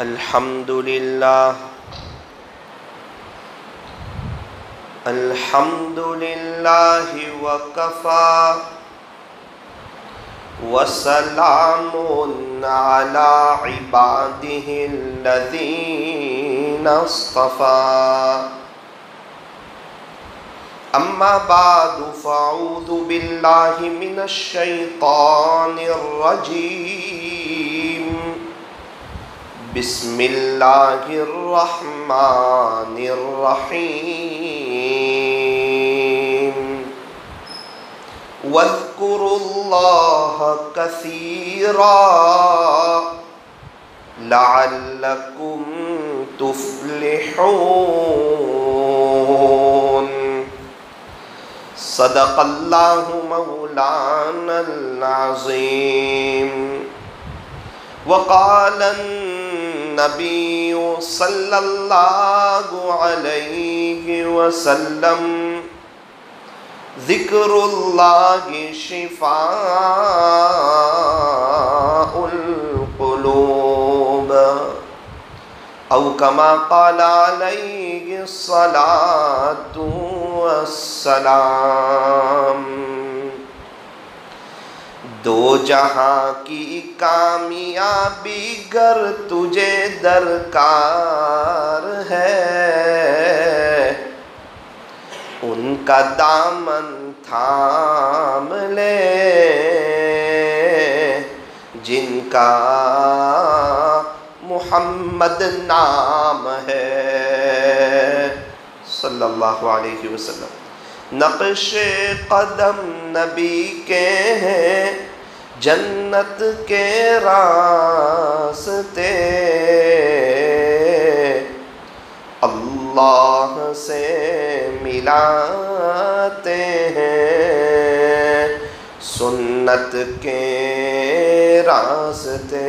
الحمد لله الحمد لله وكفى وسلام على عباده الذين اصطفى أما بعد فأعوذ بالله من الشيطان الرجيم بسم الله الرحمن الرحيم واذكروا الله كثيرا لعلكم تفلحون صدق الله مولانا العظيم وقال النبي صلى الله عليه وسلم ذكر الله شفاء القلوب أو كما قال عليه الصلاة والسلام دو جہاں کی کامیابی گر تجھے درکار ہے ان کا دامن تھام لے جن کا محمد نام ہے صلی اللہ علیہ وسلم نقش قدم نبی کے ہیں جنت کے راستے اللہ سے ملاتے ہیں سنت کے راستے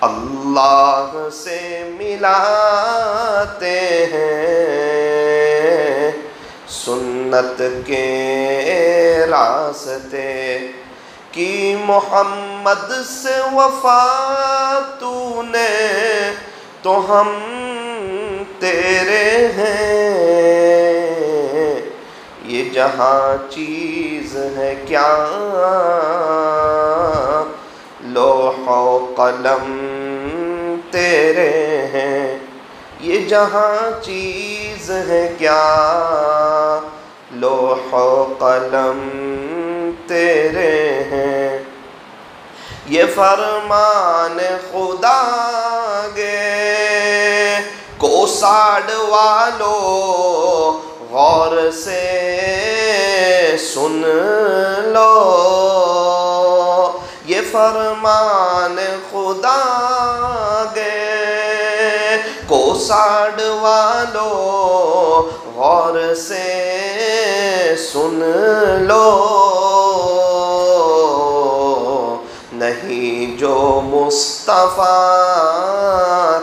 اللہ سے ملاتے ہیں سنت کے راستے کی محمد سے وفا تو نے تو ہم تیرے ہیں یہ جہاں چیز ہے کیا لوح و قلم تیرے ہیں یہ جہاں چیز ہے کیا لوح و قلم تیرے ہیں یہ فرمان خدا گے کو ساڑھ والو غور سے سن لو یہ فرمان خدا گے کو ساڑھ والو غور سے سن لو نہیں جو مصطفیٰ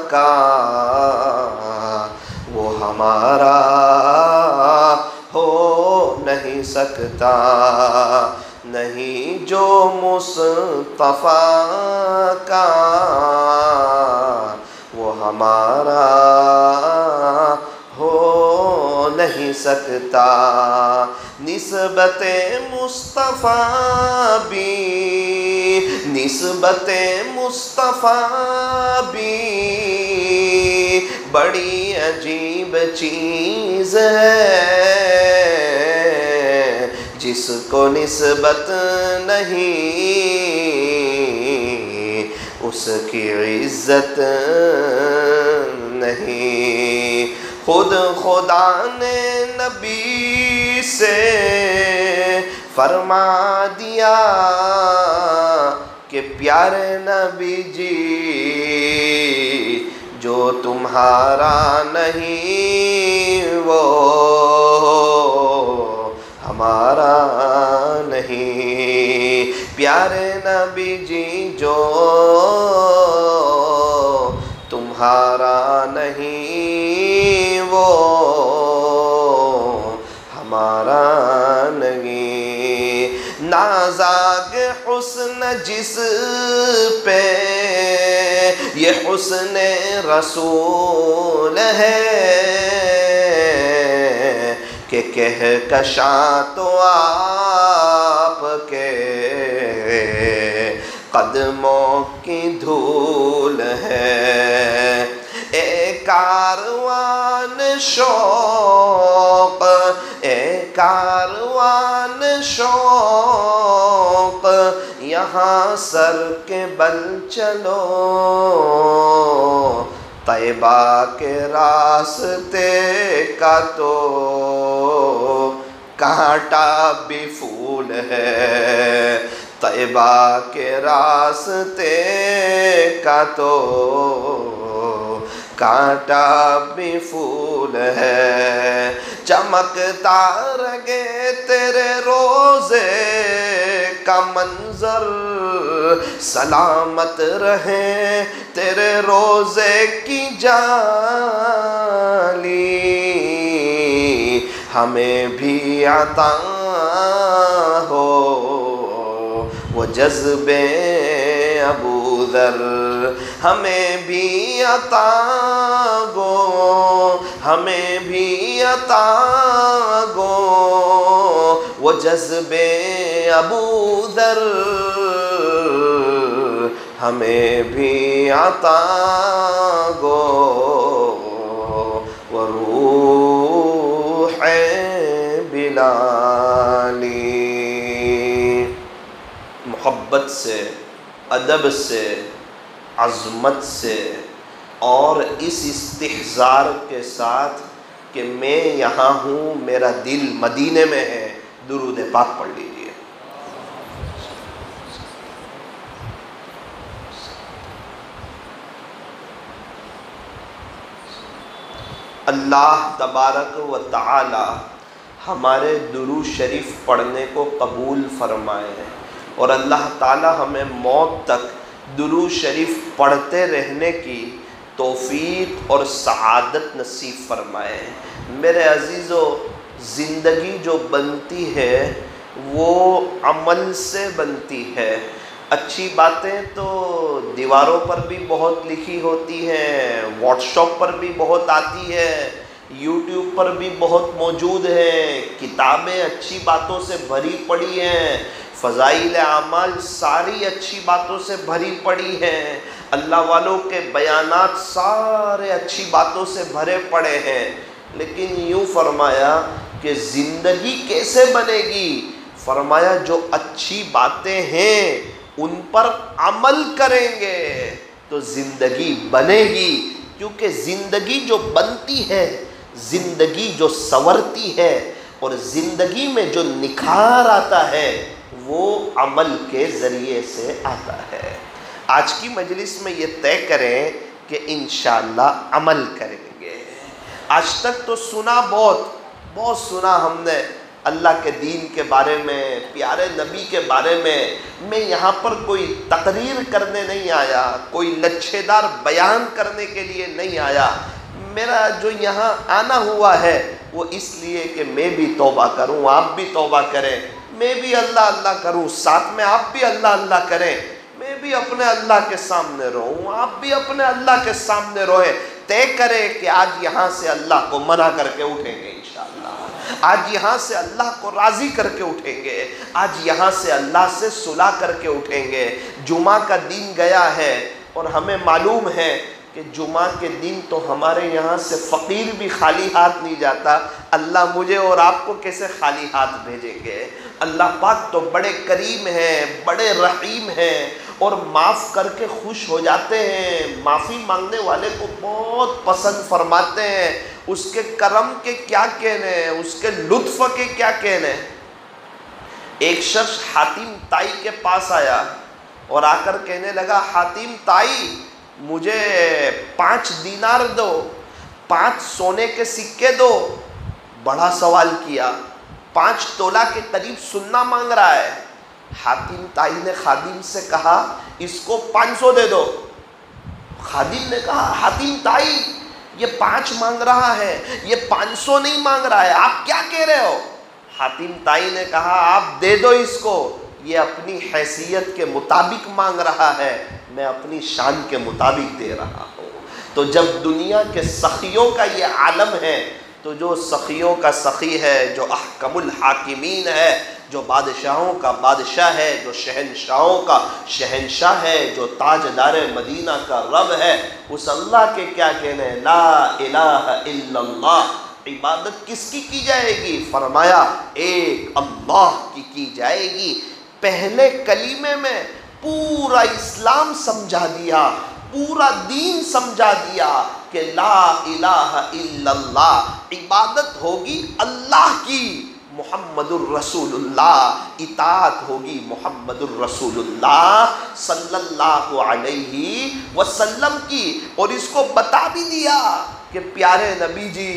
کا وہ ہمارا ہو نہیں سکتا نہیں جو مصطفیٰ کا وہ ہمارا ہو نہیں سکتا نسبت مصطفیٰ بھی بڑی عجیب چیز ہے جس کو نسبت نہیں اس کی عزت نہیں خود خدا نے نبی سے فرما دیا کہ پیارے نبی جی جو تمہارا نہیں وہ ہمارا نہیں پیارے نبی جی جو تمہارا نہیں وہ ہمارا نہیں نازاگ حسن جس پہ یہ حسن رسول ہے کہ کہکشاں تو آپ کے قدموں کی دھول ہے۔ اے کاروان شوق، اے کاروان شوق، یہاں سر کے بل چلو، طیبہ کے راستے کا تو کانٹا بھی پھول ہے، طیبہ کے راستے کا تو کانٹا بھی پھول ہے۔ چمکتا رہے تیرے روزے کا منظر، سلامت رہے تیرے روزے کی جالی، ہمیں بھی عطا ہو وہ جذبے ابو ذر، ہمیں بھی عطا گو، ہمیں بھی عطا گو وہ جذبے ابو ذر، ہمیں بھی عطا گو وہ روح بلالی۔ محبت سے، ادب سے، عظمت سے اور اس استحضار کے ساتھ کہ میں یہاں ہوں، میرا دل مدینے میں ہے، درود پاک پڑھ لیجیے۔ اللہ تبارک و تعالی ہمارے درود شریف پڑھنے کو قبول فرمائے، اور اللہ تعالی ہمیں موت تک درود شریف پڑھتے رہنے کی توفیق اور سعادت نصیب فرمائے۔ میرے عزیزو، زندگی جو بنتی ہے وہ عمل سے بنتی ہے۔ اچھی باتیں تو دیواروں پر بھی بہت لکھی ہوتی ہیں، واٹس ایپ پر بھی بہت آتی ہے، یوٹیوب پر بھی بہت موجود ہیں، کتابیں اچھی باتوں سے بھری پڑی ہیں، فضائل اعمال ساری اچھی باتوں سے بھری پڑی ہیں، اللہ والوں کے بیانات سارے اچھی باتوں سے بھرے پڑے ہیں، لیکن یوں فرمایا کہ زندگی کیسے بنے گی؟ فرمایا جو اچھی باتیں ہیں ان پر عمل کریں گے تو زندگی بنے گی، کیونکہ زندگی جو بنتی ہے، زندگی جو سنورتی ہے، اور زندگی میں جو نکھار آتا ہے وہ عمل کے ذریعے سے آتا ہے۔ آج کی مجلس میں یہ طے کریں کہ انشاءاللہ عمل کریں گے۔ آج تک تو سنا، بہت سنا ہم نے اللہ کے دین کے بارے میں، پیارے نبی کے بارے میں۔ میں یہاں پر کوئی تقریر کرنے نہیں آیا، کوئی لچھے دار بیان کرنے کے لیے نہیں آیا۔ میرا جو یہاں آنا ہوا ہے وہ اس لیے کہ میں بھی توبہ کروں، آپ بھی توبہ کریں، میں بھی اللہ اللہ کروں، ساتھ میں آپ بھی اللہ اللہ کریں، میں بھی اپنے اللہ کے سامنے رہوں، آپ بھی اپنے اللہ کے سامنے روئیں۔ طے کرے کہ آج یہاں سے اللہ کو منع کر کے اٹھیں گے انشاءاللہ، آج یہاں سے اللہ کو راضی کر کے اٹھیں گے، آج یہاں سے اللہ سے صلح کر کے اٹھیں گے۔ جمعہ کا دن گیا ہے اور ہمیں معلوم ہے کہ جمعہ کے دن تو ہمارے یہاں سے فقیر بھی خالی ہاتھ نہیں جاتا، اللہ مجھے اور آپ کو کیسے خالی ہاتھ بھیجیں گے؟ اللہ پاک تو بڑے کریم ہیں، بڑے رحیم ہیں، اور معاف کر کے خوش ہو جاتے ہیں، معافی مانگنے والے کو بہت پسند فرماتے ہیں۔ اس کے کرم کے کیا کہنے ہیں، اس کے لطف کے کیا کہنے ہیں۔ ایک شخص حاتم تائی کے پاس آیا اور آ کر کہنے لگا، حاتم تائی مجھے 5 دینار دو، 5 سونے کے سکے دو۔ بڑا سوال کیا، 5 تولہ کے قریب سننا مانگ رہا ہے۔ حاتم تائی نے خادم سے کہا، اس کو 500 دے دو۔ خادم نے کہا، حاتم تائی یہ 5 مانگ رہا ہے، یہ 500 نہیں مانگ رہا ہے، آپ کیا کہہ رہے ہو؟ حاتم تائی نے کہا آپ دے دو اس کو، یہ اپنی حیثیت کے مطابق مانگ رہا ہے، میں اپنی شان کے مطابق دے رہا ہوں۔ تو جب دنیا کے سخیوں کا یہ عالم ہے، تو جو سخیوں کا سخی ہے، جو احکم الحاکمین ہے، جو بادشاہوں کا بادشاہ ہے، جو شہنشاہوں کا شہنشاہ ہے، جو تاجدار مدینہ کا رب ہے، اس اللہ کے کیا کہنے، لا الہ الا اللہ، عبادت کس کی جائے گی؟ فرمایا ایک اللہ کی جائے گی۔ پہلے کلمے میں پورا اسلام سمجھا دیا، پورا دین سمجھا دیا کہ لا الہ الا اللہ، عبادت ہوگی اللہ کی، محمد الرسول اللہ، اطاعت ہوگی محمد الرسول اللہ صلی اللہ علیہ وسلم کی۔ اور اس کو بتا بھی دیا کہ پیارے نبی جی،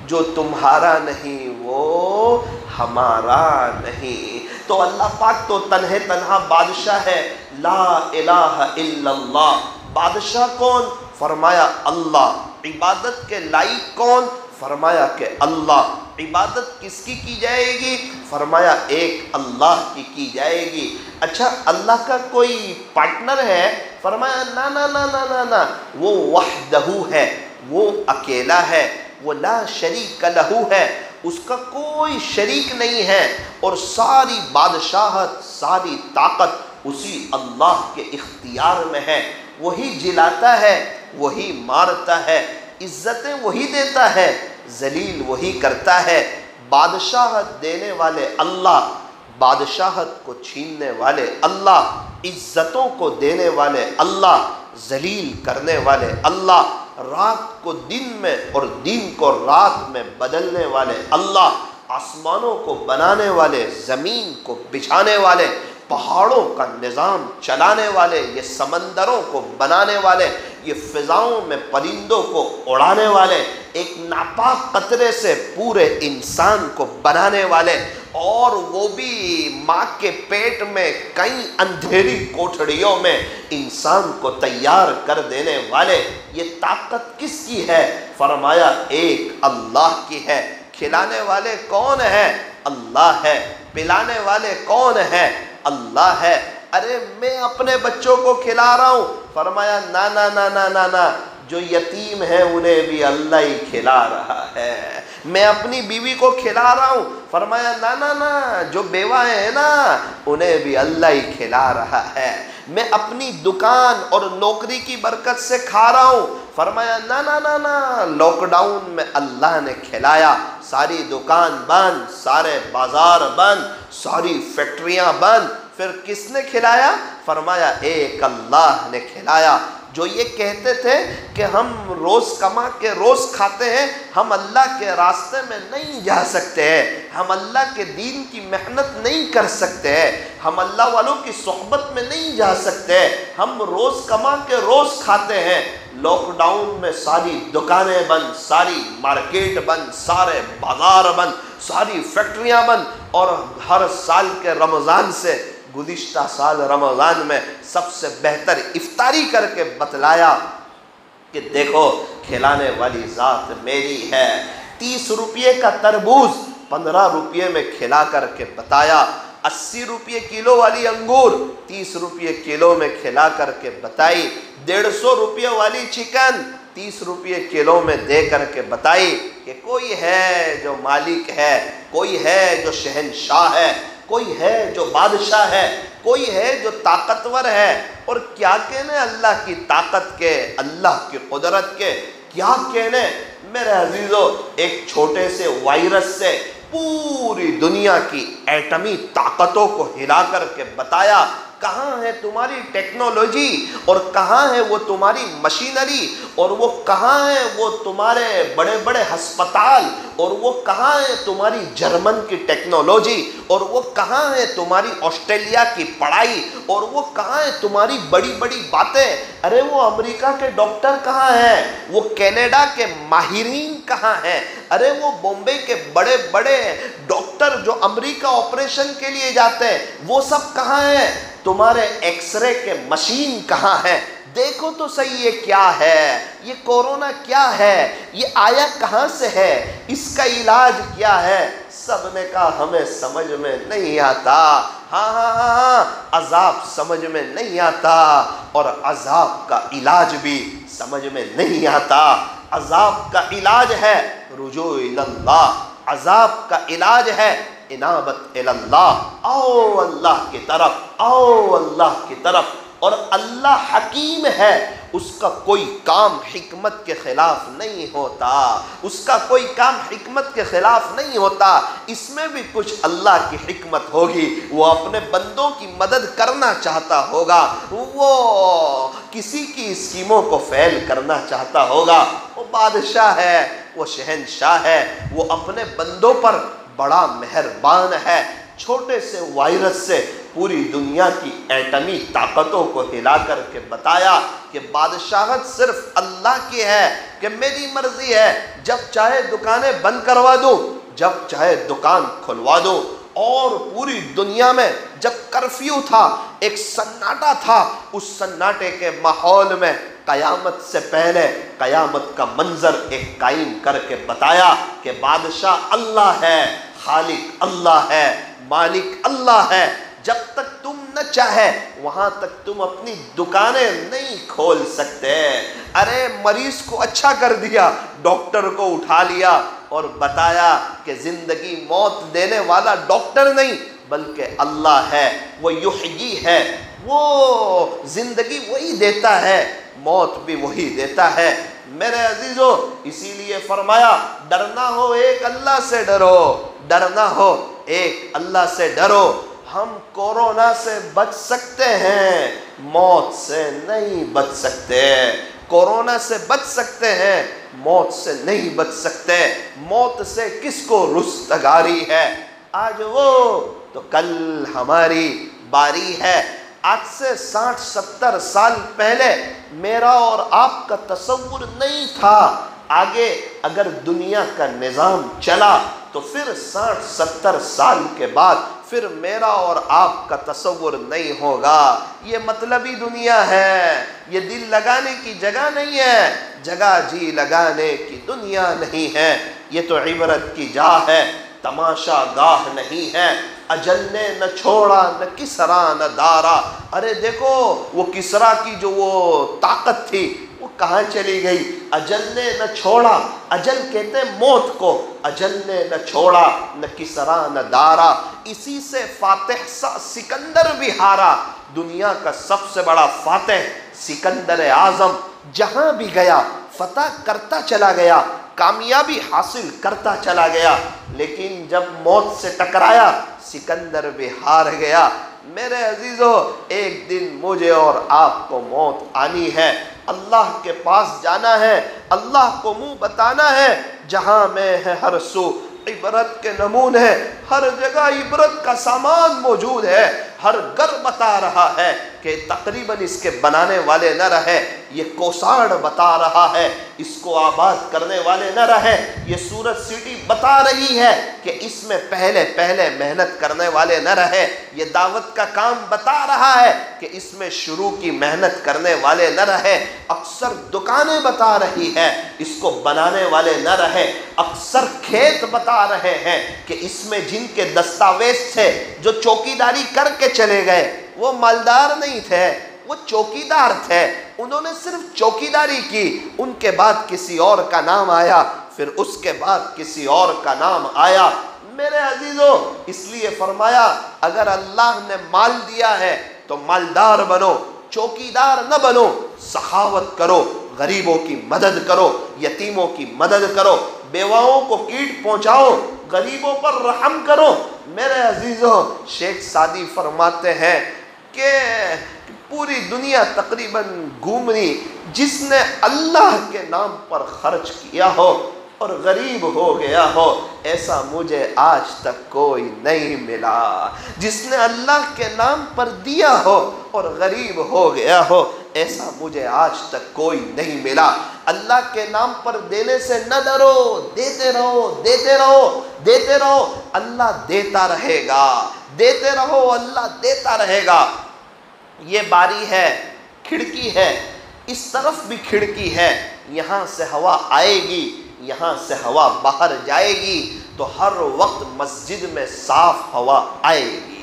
جو تمہارا نہیں وہ ہمارا نہیں۔ تو اللہ پاک تو تنہا بادشاہ ہے، لا الہ الا اللہ۔ بادشاہ کون؟ فرمایا اللہ۔ عبادت کے لائق کون؟ فرمایا کہ اللہ۔ عبادت کس کی جائے گی؟ فرمایا ایک اللہ کی جائے گی۔ اچھا اللہ کا کوئی پارٹنر ہے؟ فرمایا نا نا نا نا نا نا، وہ وحدہ ہے، وہ اکیلا ہے، وہ لا شریک لہ ہے، اس کا کوئی شریک نہیں ہے، اور ساری بادشاہت، ساری طاقت اسی اللہ کے اختیار میں ہے۔ وہی جلاتا ہے، وہی مارتا ہے، عزتیں وہی دیتا ہے، ذلیل وہی کرتا ہے۔ بادشاہت دینے والے اللہ، بادشاہت کو چھیننے والے اللہ، عزتوں کو دینے والے اللہ، ذلیل کرنے والے اللہ، رات کو دن میں اور دن کو رات میں بدلنے والے اللہ، آسمانوں کو بنانے والے، زمین کو بچھانے والے، پہاڑوں کا نظام چلانے والے، یہ سمندروں کو بنانے والے، یہ فضاؤں میں پرندوں کو اڑانے والے، ایک ناپاک قطرے سے پورے انسان کو بنانے والے، اور وہ بھی ماں کے پیٹ میں کئی اندھیری کوٹھڑیوں میں انسان کو تیار کر دینے والے۔ یہ طاقت کس کی ہے؟ فرمایا ایک اللہ کی ہے۔ کھلانے والے کون ہیں؟ اللہ ہے۔ پلانے والے کون ہیں؟ اللہ ہے۔ ارے میں اپنے بچوں کو کھلا رہا ہوں، فرمایا نا نا نا نا نا نا، جو یتیم ہیں انہیں بھی اللہ ہی کھلا رہا ہے۔ میں اپنی بیوی کو کھلا رہا ہوں، فرمایا نا نا نا، جو بیوہ ہیں نا انہیں بھی اللہ ہی کھلا رہا ہے۔ میں اپنی دکان اور نوکری کی برکت سے کھا رہا ہوں، فرمایا نا نا نا نا، لاک ڈاؤن میں اللہ نے کھلایا، ساری دکان بند، سارے بازار بند، ساری فیکٹریاں بند، پھر کس نے کھلایا؟ فرمایا ایک اللہ نے کھلایا۔ جو یہ کہتے تھے کہ ہم روز کما کے روز کھاتے ہیں، ہم اللہ کے راستے میں نہیں جا سکتے ہیں، ہم اللہ کے دین کی محنت نہیں کر سکتے ہیں، ہم اللہ والوں کی صحبت میں نہیں جا سکتے، ہم روز کما کے روز کھاتے ہیں، لاک ڈاؤن میں ساری دکانیں بند، ساری مارکیٹ بند، سارے بازار بند، ساری فیکٹریاں بند، اور ہر سال کے رمضان سے گزشتہ سال رمضان میں سب سے بہتر افطاری کر کے بتلایا کہ دیکھو کھلانے والی ذات میری ہے۔ 30 روپے کا تربوز 15 روپے میں کھلا کر کے بتایا، 80 روپے کلو والی انگور 30 روپے کلو میں کھلا کر کے بتائی، 150 روپے والی چکن 30 روپے کلو میں دے کر کے بتائی کہ کوئی ہے جو مالک ہے، کوئی ہے جو شہنشاہ ہے، کوئی ہے جو بادشاہ ہے، کوئی ہے جو طاقتور ہے۔ اور کیا کہنے اللہ کی طاقت کے، اللہ کی قدرت کے، کیا کہنے میرے عزیزو، ایک چھوٹے سے وائرس سے پوری دنیا کی ایٹمی طاقتوں کو ہلا کر کے بتایا کہاں ہے تمہاری ٹیکنالوجی، اور کہاں ہے وہ تمہاری مشینری، اور وہ کہاں ہے وہ تمہارے بڑے بڑے ہسپتال، اور وہ کہاں ہے تمہاری جرمن کی ٹیکنالوجی، اور وہ کہاں ہے تمہاری آسٹریلیا کی پڑھائی، اور وہ کہاں ہے تمہاری بڑی بڑی باتیں۔ ارے وہ امریکہ کے ڈاکٹر کہاں ہیں؟ وہ کینیڈا کے ماہرین کہاں ہیں؟ ارے وہ بمبئی کے بڑے بڑے ڈاکٹر جو امریکہ آپریشن کے لیے جاتے ہیں وہ سب کہاں ہیں؟ تمہارے ایکس رے کے مشین کہاں ہے؟ دیکھو تو صحیح یہ کیا ہے، یہ کورونا کیا ہے، یہ آیا کہاں سے ہے، اس کا علاج کیا ہے؟ سب نے کہا ہمیں سمجھ میں نہیں آتا۔ ہاں عذاب سمجھ میں نہیں آتا، اور عذاب کا علاج بھی سمجھ میں نہیں آتا۔ عذاب کا علاج ہے رجوع اللہ، عذاب کا علاج ہے انابت اللہ، آؤ اللہ کی طرف، آؤ اللہ کی طرف۔ اور اللہ حکیم ہے، اس کا کوئی کام حکمت کے خلاف نہیں ہوتا، اس کا کوئی کام حکمت کے خلاف نہیں ہوتا۔ اس میں بھی کچھ اللہ کی حکمت ہوگی، وہ اپنے بندوں کی مدد کرنا چاہتا ہوگا، وہ کسی کی اسکیموں کو فیل کرنا چاہتا ہوگا۔ وہ بادشاہ ہے، وہ شہنشاہ ہے، وہ اپنے بندوں پر بڑا مہربان ہے۔ چھوٹے سے وائرس سے پوری دنیا کی ایٹمی طاقتوں کو ہلا کر کے بتایا کہ بادشاہت صرف اللہ کی ہے، کہ میری مرضی ہے، جب چاہے دکانیں بند کروا دوں، جب چاہے دکان کھلوا دوں۔ اور پوری دنیا میں جب کرفیو تھا، ایک سناٹا تھا، اس سناٹے کے ماحول میں قیامت سے پہلے قیامت کا منظر ایک قائم کر کے بتایا کہ بادشاہ اللہ ہے، خالق اللہ ہے، مالک اللہ ہے۔ جب تک تم نہ چاہے وہاں تک تم اپنی دکانیں نہیں کھول سکتے۔ ارے مریض کو اچھا کر دیا، ڈاکٹر کو اٹھا لیا اور بتایا کہ زندگی موت دینے والا ڈاکٹر نہیں بلکہ اللہ ہے، وہ یحیی ہے، وہ زندگی وہی دیتا ہے، موت بھی وہی دیتا ہے۔ میرے عزیزو، اسی لیے فرمایا ڈرنا ہو ایک اللہ سے ڈرو، ڈرنا ہو ایک اللہ سے ڈرو۔ ہم کورونا سے بچ سکتے ہیں، موت سے نہیں بچ سکتے۔ کورونا سے بچ سکتے ہیں، موت سے نہیں بچ سکتے۔ موت سے کس کو رستگاری ہے؟ آج وہ تو کل ہماری باری ہے۔ آج سے 60-70 سال پہلے میرا اور آپ کا تصور نہیں تھا آگے اگر دنیا کا نظام چلا تو پھر 60-70 سال کے بعد پھر میرا اور آپ کا تصور نہیں ہوگا۔ یہ مطلبی دنیا ہے، یہ دل لگانے کی جگہ نہیں ہے، جگہ جی لگانے کی دنیا نہیں ہے۔ یہ تو عبرت کی جا ہے، تماشا گاہ نہیں ہے۔ اجل نے نہ چھوڑا نہ کسرا نہ دارا۔ ارے دیکھو وہ کسرا کی جو وہ طاقت تھی وہ کہاں چلی گئی؟ اجل نے نہ چھوڑا، اجل کہتے موت کو، اجل نے نہ چھوڑا نہ کسرا نہ دارا۔ اسی سے فاتح سا سکندر بھی ہارا۔ دنیا کا سب سے بڑا فاتح سکندر اعظم جہاں بھی گیا فتح کرتا چلا گیا، کامیابی حاصل کرتا چلا گیا، لیکن جب موت سے ٹکرایا سکندر بھی ہار گیا۔ میرے عزیزو، ایک دن مجھے اور آپ کو موت آنی ہے، اللہ کے پاس جانا ہے، اللہ کو منہ بتانا ہے۔ جہاں میں ہے ہر سو عبرت کے نمونے، ہر جگہ عبرت کا سامان موجود ہے۔ ہر گھر بتا رہا ہے کہ تقریباً اس کے بنانے والے نہ رہے، یہ کوساڑ بتا رہا ہے اس کو آباد کرنے والے نہ رہے، یہ سورت سٹی بتا رہی ہے کہ اس میں پہلے محنت کرنے والے نہ رہے، یہ دعوت کا کام بتا رہا ہے کہ اس میں شروع کی محنت کرنے والے نہ رہے، اکثر دکانیں بتا رہی ہے اس کو بنانے والے نہ رہے، اکثر کھیت بتا رہے ہیں کہ اس میں جن کے دستاویز تھے جو چوکیداری کر کے چلے گئے وہ مالدار نہیں تھے، وہ چوکیدار تھے، انہوں نے صرف چوکیداری کی، ان کے بعد کسی اور کا نام آیا، پھر اس کے بعد کسی اور کا نام آیا۔ میرے عزیزو، اس لیے فرمایا اگر اللہ نے مال دیا ہے تو مالدار بنو، چوکیدار نہ بنو، سخاوت کرو، غریبوں کی مدد کرو، یتیموں کی مدد کرو، بیواؤں کو کیٹ پہنچاؤ، غریبوں پر رحم کرو۔ میرے عزیزو، شیخ سعدی فرماتے ہیں کہ پوری دنیا تقریباً گھومنی، جس نے اللہ کے نام پر خرچ کیا ہو اور غریب ہو گیا ہو، ایسا مجھے آج تک کوئی نہیں ملا۔ جس نے اللہ کے نام پر دیا ہو اور غریب ہو گیا ہو، ایسا مجھے آج تک کوئی نہیں ملا۔ اللہ کے نام پر دینے سے نہ ڈرو، دیتے رہو، دیتے رہو، دیتے رہو، اللہ دیتا رہے گا، دیتے رہو، اللہ دیتا رہے گا۔ یہ باری ہے، کھڑکی ہے، اس طرف بھی کھڑکی ہے، یہاں سے ہوا آئے گی، یہاں سے ہوا باہر جائے گی، تو ہر وقت مسجد میں صاف ہوا آئے گی۔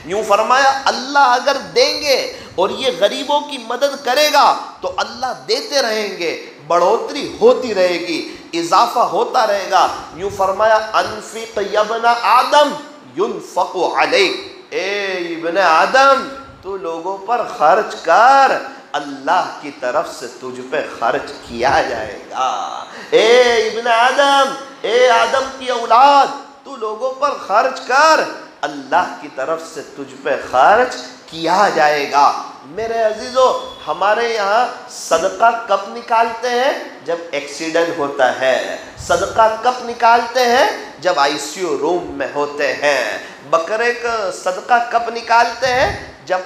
یوں فرمایا اللہ اگر دیں گے اور یہ غریبوں کی مدد کرے گا تو اللہ دیتے رہیں گے، بڑھوتری ہوتی رہے گی، اضافہ ہوتا رہے گا۔ یوں فرمایا انفق یا ابن آدم ينفق علیک، اے ابن آدم تو لوگوں پر خرچ کر، اللہ کی طرف سے تجھ پہ خرچ کیا جائے گا۔ اے ابن آدم، اے آدم کی اولاد، تو لوگوں پر خرچ کر، اللہ کی طرف سے تجھ پہ خرچ کیا جائے گا۔ میرے عزیزو، ہمارے یہاں صدقہ کب نکالتے ہیں؟ جب ایکسیڈنٹ ہوتا ہے۔ صدقہ کب نکالتے ہیں؟ جب ICU روم میں ہوتے ہیں۔ بکرے کا صدقہ کب نکالتے ہیں؟ جب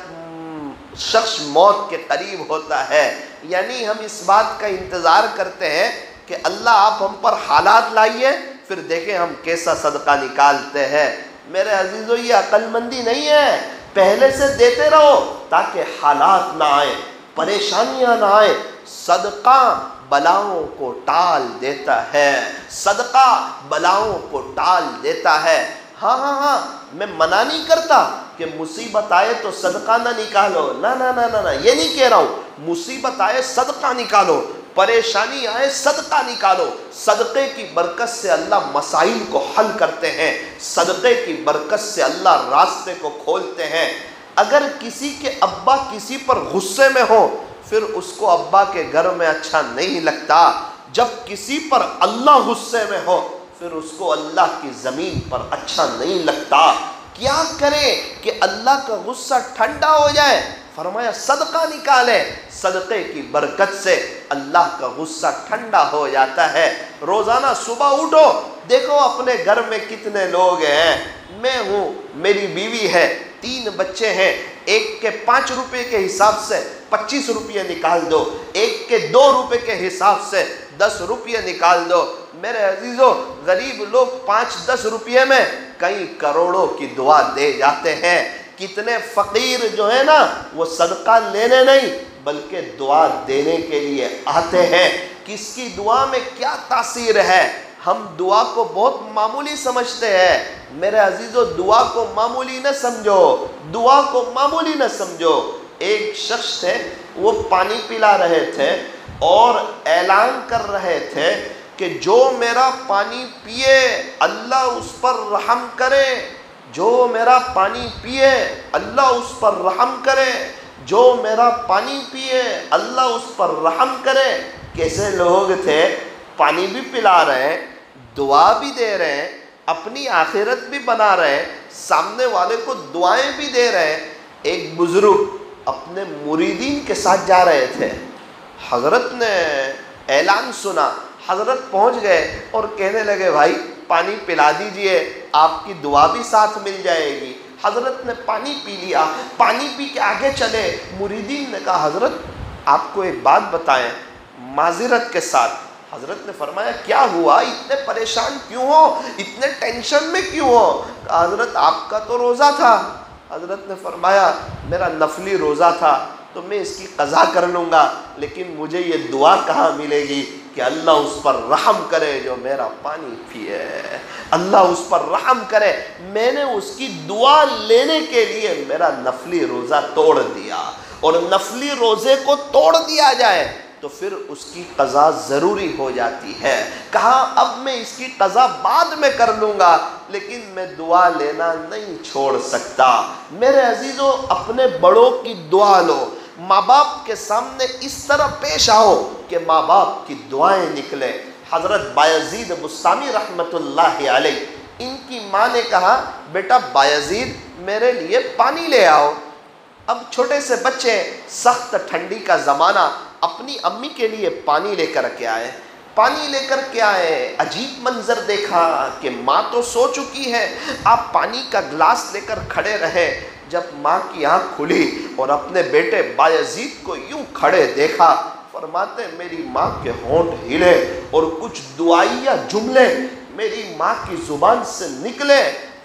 شخص موت کے قریب ہوتا ہے۔ یعنی ہم اس بات کا انتظار کرتے ہیں کہ اللہ آپ ہم پر حالات لائیے، پھر دیکھیں ہم کیسا صدقہ نکالتے ہیں۔ میرے عزیزو، یہ عقل مندی نہیں ہے۔ پہلے سے دیتے رہو تاکہ حالات نہ آئیں، پریشانیاں نہ آئیں۔ صدقہ بلاؤں کو ٹال دیتا ہے، صدقہ بلاؤں کو ٹال دیتا ہے۔ ہاں میں منع نہیں کرتا کہ مصیبت آئے تو صدقہ نہ نکالو، نہ یہ نہیں کہہ رہا ہوں۔ مصیبت آئے صدقہ نکالو، پریشانی آئے صدقہ نکالو۔ صدقے کی برکت سے اللہ مسائل کو حل کرتے ہیں، صدقے کی برکت سے اللہ راستے کو کھولتے ہیں۔ اگر کسی کے ابا کسی پر غصے میں ہو، پھر اس کو ابا کے گھر میں اچھا نہیں لگتا۔ جب کسی پر اللہ غصے میں ہو، پھر اس کو اللہ کی زمین پر اچھا نہیں لگتا۔ کیا کرے کہ اللہ کا غصہ ٹھنڈا ہو جائے؟ فرمایا صدقہ نکالے، صدقے کی برکت سے اللہ کا غصہ ٹھنڈا ہو جاتا ہے۔ روزانہ صبح اٹھو، دیکھو اپنے گھر میں کتنے لوگ ہیں۔ میں ہوں، میری بیوی ہے، 3 بچے ہیں۔ ایک کے 5 روپے کے حساب سے 25 روپے نکال دو، ایک کے 2 روپے کے حساب سے 10 روپے نکال دو۔ میرے عزیزو، غریب لوگ 5-10 روپے میں کئی کروڑوں کی دعا دے جاتے ہیں۔ کتنے فقیر جو ہے نا، وہ صدقہ لینے نہیں بلکہ دعا دینے کے لیے آتے ہیں۔ کس کی دعا میں کیا تاثیر ہے؟ ہم دعا کو بہت معمولی سمجھتے ہیں۔ میرے عزیزو، دعا کو معمولی نہ سمجھو، دعا کو معمولی نہ سمجھو۔ ایک شخص تھے، وہ پانی پلا رہے تھے اور اعلان کر رہے تھے کہ جو میرا پانی پیے اللہ اس پر رحم کرے، جو میرا پانی پیے اللہ اس پر رحم کرے، جو میرا پانی پیے اللہ اس پر رحم کرے۔ کیسے لوگ تھے؟ پانی بھی پلا رہے ہیں، دعا بھی دے رہے ہیں، اپنی آخرت بھی بنا رہے ہیں، سامنے والے کو دعائیں بھی دے رہے ہیں۔ ایک بزرگ اپنے مریدین کے ساتھ جا رہے تھے، حضرت نے اعلان سنا، حضرت پہنچ گئے اور کہنے لگے بھائی پانی پلا دیجئے، آپ کی دعا بھی ساتھ مل جائے گی۔ حضرت نے پانی پی لیا، پانی پی کے آگے چلے۔ مریدین نے کہا حضرت آپ کو ایک بات بتائیں معذرت کے ساتھ۔ حضرت نے فرمایا کیا ہوا؟ اتنے پریشان کیوں ہو؟ اتنے ٹینشن میں کیوں ہو؟ کہا حضرت آپ کا تو روزہ تھا۔ حضرت نے فرمایا میرا نفلی روزہ تھا تو میں اس کی قضا کر لوں گا، لیکن مجھے یہ دعا کہاں ملے گی کہ اللہ اس پر رحم کرے جو میرا پانی پیے، اللہ اس پر رحم کرے۔ میں نے اس کی دعا لینے کے لیے میرا نفلی روزہ توڑ دیا، اور نفلی روزے کو توڑ دیا جائے تو پھر اس کی قضا ضروری ہو جاتی ہے۔ کہا اب میں اس کی قضا بعد میں کر لوں گا، لیکن میں دعا لینا نہیں چھوڑ سکتا۔ میرے عزیزو، اپنے بڑوں کی دعا لو، ماں باپ کے سامنے اس طرح پیش آؤ کہ ماں باپ کی دعائیں نکلیں۔ حضرت بایزید بستامی رحمت اللہ علیہ، ان کی ماں نے کہا بیٹا بایزید میرے لیے پانی لے آؤ۔ اب چھوٹے سے بچے، سخت ٹھنڈی کا زمانہ، اپنی امی کے لیے پانی لے کر کے آئے۔ پانی لے کر کے آئے، عجیب منظر دیکھا کہ ماں تو سو چکی ہے، آپ پانی کا گلاس لے کر کھڑے رہے۔ جب ماں کی آنکھ کھلی اور اپنے بیٹے بایزید کو یوں کھڑے دیکھا، فرماتے میری ماں کے ہونٹ ہلے اور کچھ دعائیہ جملے میری ماں کی زبان سے نکلے۔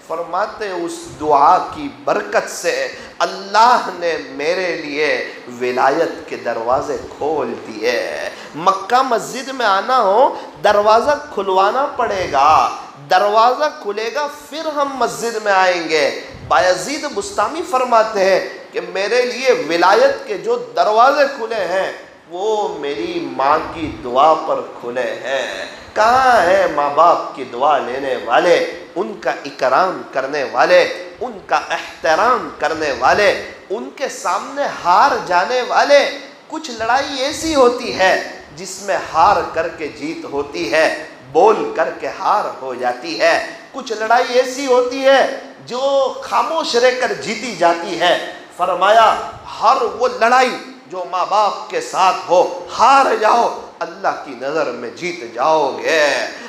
فرماتے اس دعا کی برکت سے اللہ نے میرے لیے ولایت کے دروازے کھول دیے۔ مکہ مسجد میں آنا ہو دروازہ کھلوانا پڑے گا، دروازہ کھلے گا پھر ہم مسجد میں آئیں گے۔ بایزید بستامی فرماتے ہیں کہ میرے لیے ولایت کے جو دروازے کھلے ہیں وہ میری ماں کی دعا پر کھلے ہیں۔ کہاں ہے ماں باپ کی دعا لینے والے، ان کا اکرام کرنے والے، ان کا احترام کرنے والے، ان کے سامنے ہار جانے والے؟ کچھ لڑائی ایسی ہوتی ہے جس میں ہار کر کے جیت ہوتی ہے، بول کر کے ہار ہو جاتی ہے۔ کچھ لڑائی ایسی ہوتی ہے جو خاموش رہ کر جیتی جاتی ہے۔ فرمایا ہر وہ لڑائی جو ماں باپ کے ساتھ ہو ہار جاؤ، اللہ کی نظر میں جیت جاؤ گے۔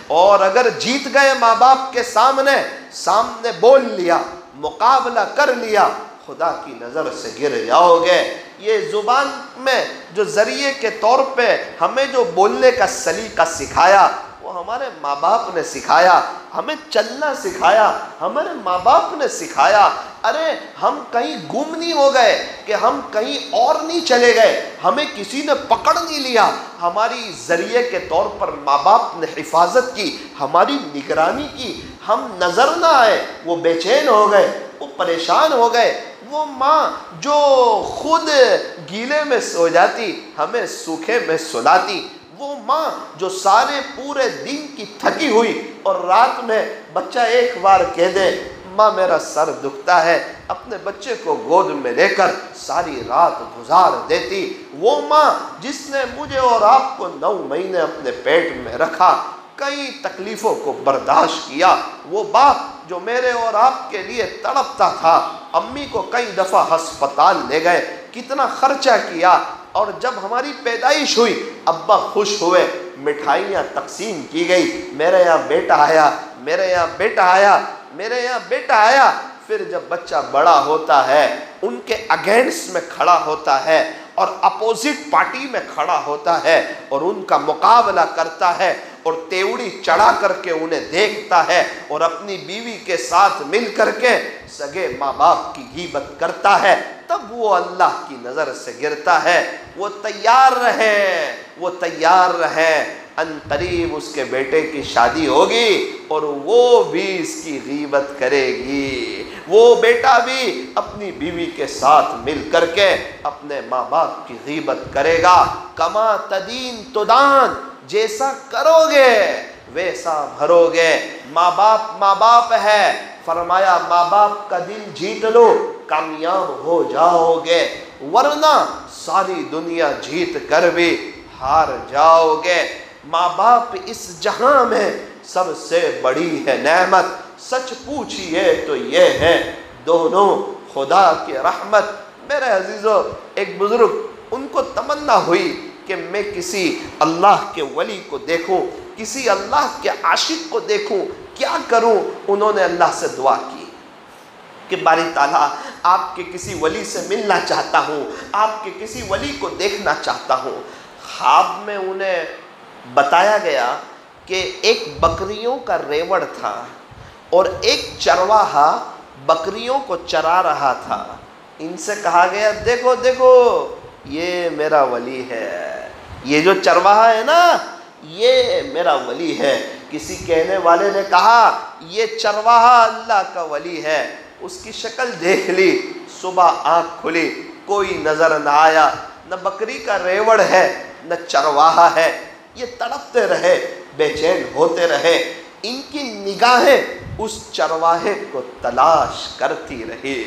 اور اگر جیت گئے ماں باپ کے سامنے بول لیا، مقابلہ کر لیا، خدا کی نظر سے گر جاؤ گے۔ یہ زبان میں جو ذریعے کے طور پہ ہمیں جو بولنے کا سلیقہ سکھایا وہ ہمارے ماں باپ نے سکھایا، ہمیں چلنا سکھایا ہمارے ماں باپ نے سکھایا۔ ارے ہم کہیں گم نہیں ہو گئے کہ ہم کہیں اور نہیں چلے گئے، ہمیں کسی نے پکڑ نہیں لیا، ہماری ذریعے کے طور پر ماں باپ نے حفاظت کی، ہماری نگرانی کی، ہم نظر نہ آئے، وہ بے چین ہو گئے، وہ پریشان ہو گئے۔ وہ ماں جو خود گیلے میں سو جاتی ہمیں سوکھے میں سلاتی، وہ ماں جو سارے پورے دن کی تھکی ہوئی اور رات میں بچہ ایک بار کہہ دے ماں میرا سر دکھتا ہے، اپنے بچے کو گود میں لے کر ساری رات گزار دیتی، وہ ماں جس نے مجھے اور آپ کو 9 مہینے اپنے پیٹ میں رکھا، کئی تکلیفوں کو برداشت کیا، وہ باپ جو میرے اور آپ کے لیے تڑپتا تھا، امی کو کئی دفعہ ہسپتال لے گئے، کتنا خرچہ کیا، اور جب ہماری پیدائش ہوئی ابا خوش ہوئے، مٹھائیاں تقسیم کی گئی، میرے یہاں بیٹا آیا، میرے یہاں بیٹا آیا، میرے یہاں بیٹا آیا۔ پھر جب بچہ بڑا ہوتا ہے ان کے اگینسٹ میں کھڑا ہوتا ہے اور اپوزٹ پارٹی میں کھڑا ہوتا ہے اور ان کا مقابلہ کرتا ہے اور تیوڑی چڑھا کر کے انہیں دیکھتا ہے اور اپنی بیوی کے ساتھ مل کر کے سگے ماں باپ کی غیبت کرتا ہے، تب وہ اللہ کی نظر سے گرتا ہے۔ وہ تیار رہے، وہ تیار رہے، ان قریب اس کے بیٹے کی شادی ہوگی اور وہ بھی اس کی غیبت کرے گی، وہ بیٹا بھی اپنی بیوی کے ساتھ مل کر کے اپنے ماں باپ کی غیبت کرے گا۔ کما تدین تدان، جیسا کرو گے ویسا بھرو گے۔ ماں باپ ہے، فرمایا ماں باپ کا دل جیت لو کامیاب ہو جاؤ گے، ورنہ ساری دنیا جیت کر بھی ہار جاؤ گے۔ ماں باپ اس جہاں میں سب سے بڑی ہے نعمت، سچ پوچھئے تو یہ ہے دونوں خدا کی رحمت۔ میرے عزیزو، ایک بزرگ ان کو تمنا ہوئی کہ میں کسی اللہ کے ولی کو دیکھوں، کسی اللہ کے عاشق کو دیکھوں، کیا کروں؟ انہوں نے اللہ سے دعا کی کہ باری تعالیٰ آپ کے کسی ولی سے ملنا چاہتا ہوں، آپ کے کسی ولی کو دیکھنا چاہتا ہوں۔ خواب میں انہیں بتایا گیا کہ ایک بکریوں کا ریوڑ تھا اور ایک چرواہا بکریوں کو چرا رہا تھا۔ ان سے کہا گیا دیکھو دیکھو یہ میرا ولی ہے، یہ جو چرواہا ہے نا یہ میرا ولی ہے۔ کسی کہنے والے نے کہا یہ چرواہا اللہ کا ولی ہے، اس کی شکل دیکھ لی، صبح آنکھ کھلی کوئی نظر نہ آیا، نہ بکری کا ریوڑ ہے نہ چرواہا ہے۔ یہ تڑپتے رہے، بے چین ہوتے رہے، ان کی نگاہیں اس چرواہے کو تلاش کرتی رہی،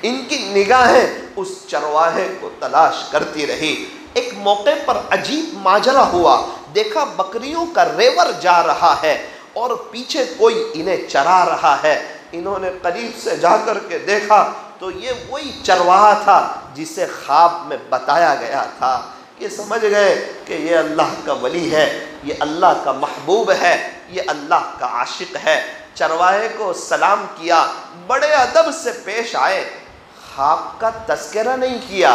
ان کی نگاہیں اس چرواہے کو تلاش کرتی رہی۔ ایک موقع پر عجیب ماجرا ہوا، دیکھا بکریوں کا ریوڑ جا رہا ہے اور پیچھے کوئی انہیں چرا رہا ہے۔ انہوں نے قریب سے جا کر کے دیکھا تو یہ وہی چرواہا تھا جسے خواب میں بتایا گیا تھا۔ یہ سمجھ گئے کہ یہ اللہ کا ولی ہے، یہ اللہ کا محبوب ہے، یہ اللہ کا عاشق ہے۔ چرواہے کو سلام کیا، بڑے ادب سے پیش آئے، خواب کا تذکرہ نہیں کیا،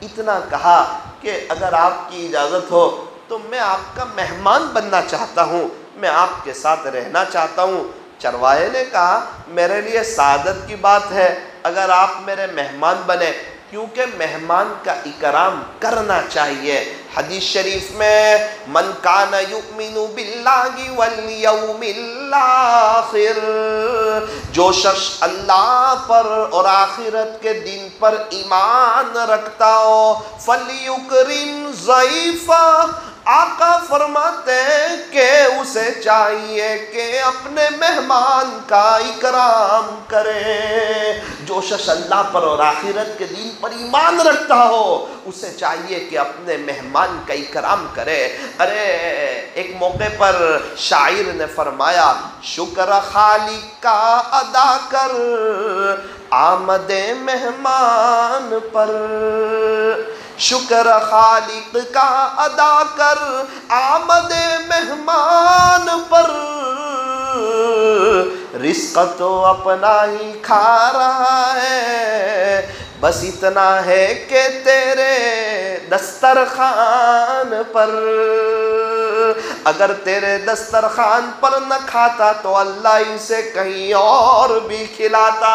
اتنا کہا کہ اگر آپ کی اجازت ہو تو میں آپ کا مہمان بننا چاہتا ہوں، میں آپ کے ساتھ رہنا چاہتا ہوں، چرواہے نے کہا میرے لیے سعادت کی بات ہے اگر آپ میرے مہمان بنے، کیونکہ مہمان کا اکرام کرنا چاہیے۔ حدیث شریف میں من کان یؤمن باللہ والیوم الآخر، جو شخص اللہ پر اور آخرت کے دن پر ایمان رکھتا ہو، فلیکرم ضیفہ، آقا فرماتے ہیں کہ اسے چاہیے کہ اپنے مہمان کا اکرام کرے۔ جو شخص اللہ پر اور آخرت کے دین پر ایمان رکھتا ہو اسے چاہیے کہ اپنے مہمان کا اکرام کرے۔ ارے ایک موقع پر شاعر نے فرمایا شکر خالق کا ادا کر آمد مہمان پر، شکر خالق کا ادا کر آمد مہمان پر، رزق تو اپنا ہی کھا رہا ہے، بس اتنا ہے کہ تیرے دسترخوان پر، اگر تیرے دسترخوان پر نہ کھاتا تو اللہ اسے کہیں اور بھی کھلاتا،